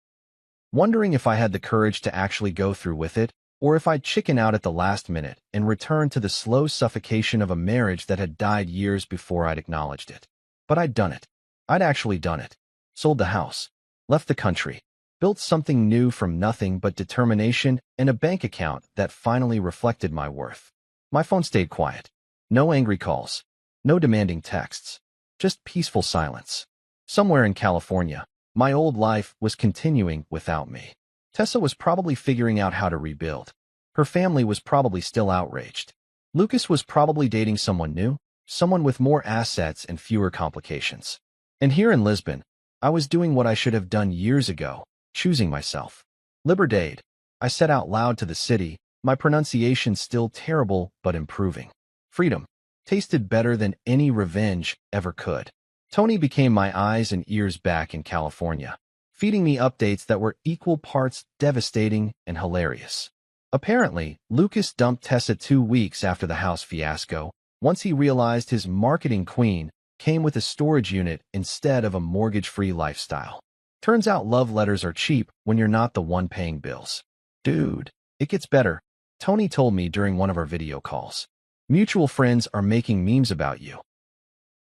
Wondering if I had the courage to actually go through with it, or if I'd chicken out at the last minute and return to the slow suffocation of a marriage that had died years before I'd acknowledged it. But I'd done it. I'd actually done it. Sold the house. Left the country. Built something new from nothing but determination and a bank account that finally reflected my worth. My phone stayed quiet. No angry calls. No demanding texts. Just peaceful silence. Somewhere in California, my old life was continuing without me. Tessa was probably figuring out how to rebuild. Her family was probably still outraged. Lucas was probably dating someone new, someone with more assets and fewer complications. And here in Lisbon, I was doing what I should have done years ago, choosing myself. Liberdade. I said out loud to the city, my pronunciation still terrible but improving. Freedom. Tasted better than any revenge ever could. Tony became my eyes and ears back in California, feeding me updates that were equal parts devastating and hilarious. Apparently, Lucas dumped Tessa 2 weeks after the house fiasco, once he realized his marketing queen came with a storage unit instead of a mortgage-free lifestyle. Turns out love letters are cheap when you're not the one paying bills. Dude, it gets better, Tony told me during one of our video calls. Mutual friends are making memes about you.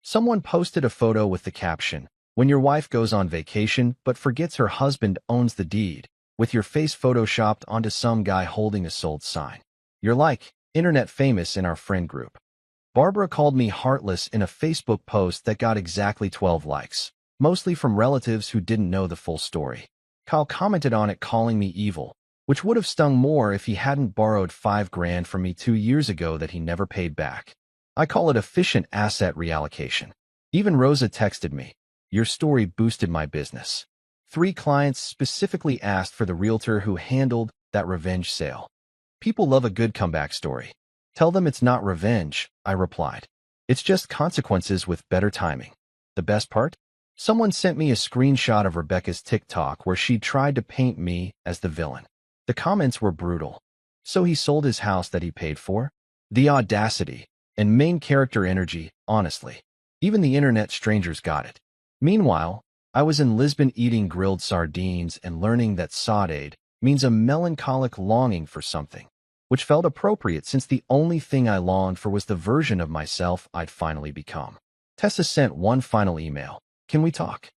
Someone posted a photo with the caption, "When your wife goes on vacation but forgets her husband owns the deed," with your face photoshopped onto some guy holding a sold sign. You're like internet famous in our friend group. Barbara called me heartless in a Facebook post that got exactly 12 likes, mostly from relatives who didn't know the full story. Kyle commented on it calling me evil, which would have stung more if he hadn't borrowed $5,000 from me 2 years ago that he never paid back. I call it efficient asset reallocation. Even Rosa texted me, "Your story boosted my business." 3 clients specifically asked for the realtor who handled that revenge sale. People love a good comeback story. Tell them it's not revenge, I replied. It's just consequences with better timing. The best part? Someone sent me a screenshot of Rebecca's TikTok where she tried to paint me as the villain. The comments were brutal. So he sold his house that he paid for? The audacity and main character energy, honestly. Even the internet strangers got it. Meanwhile, I was in Lisbon eating grilled sardines and learning that saudade means a melancholic longing for something, which felt appropriate since the only thing I longed for was the version of myself I'd finally become. Tessa sent one final email. "Can we talk?"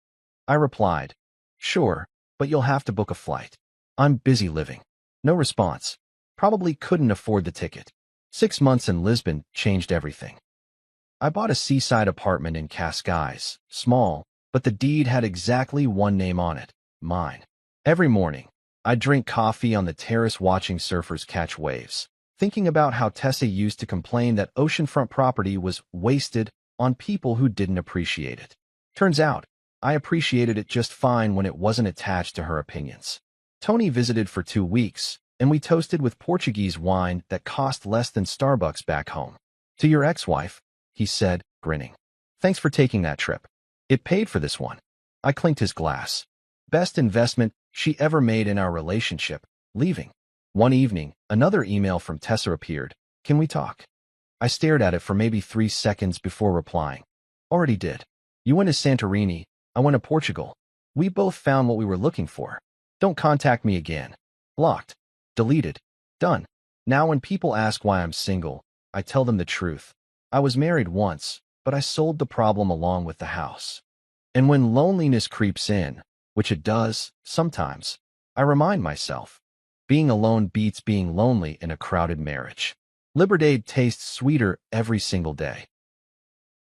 I replied, "Sure, but you'll have to book a flight. I'm busy living." No response. Probably couldn't afford the ticket. 6 months in Lisbon changed everything. I bought a seaside apartment in Cascais, small, but the deed had exactly one name on it, mine. Every morning, I'd drink coffee on the terrace watching surfers catch waves, thinking about how Tessa used to complain that oceanfront property was wasted on people who didn't appreciate it. Turns out, I appreciated it just fine when it wasn't attached to her opinions. Tony visited for 2 weeks, and we toasted with Portuguese wine that cost less than Starbucks back home. "To your ex-wife," he said, grinning. "Thanks for taking that trip. It paid for this one." I clinked his glass. Best investment she ever made in our relationship, leaving. One evening, another email from Tessa appeared. "Can we talk?" I stared at it for maybe 3 seconds before replying. "Already did. You went to Santorini, I went to Portugal. We both found what we were looking for. Don't contact me again." Blocked. Deleted. Done. Now when people ask why I'm single, I tell them the truth. I was married once, but I sold the problem along with the house. And when loneliness creeps in, which it does, sometimes, I remind myself, being alone beats being lonely in a crowded marriage. Liberdade tastes sweeter every single day.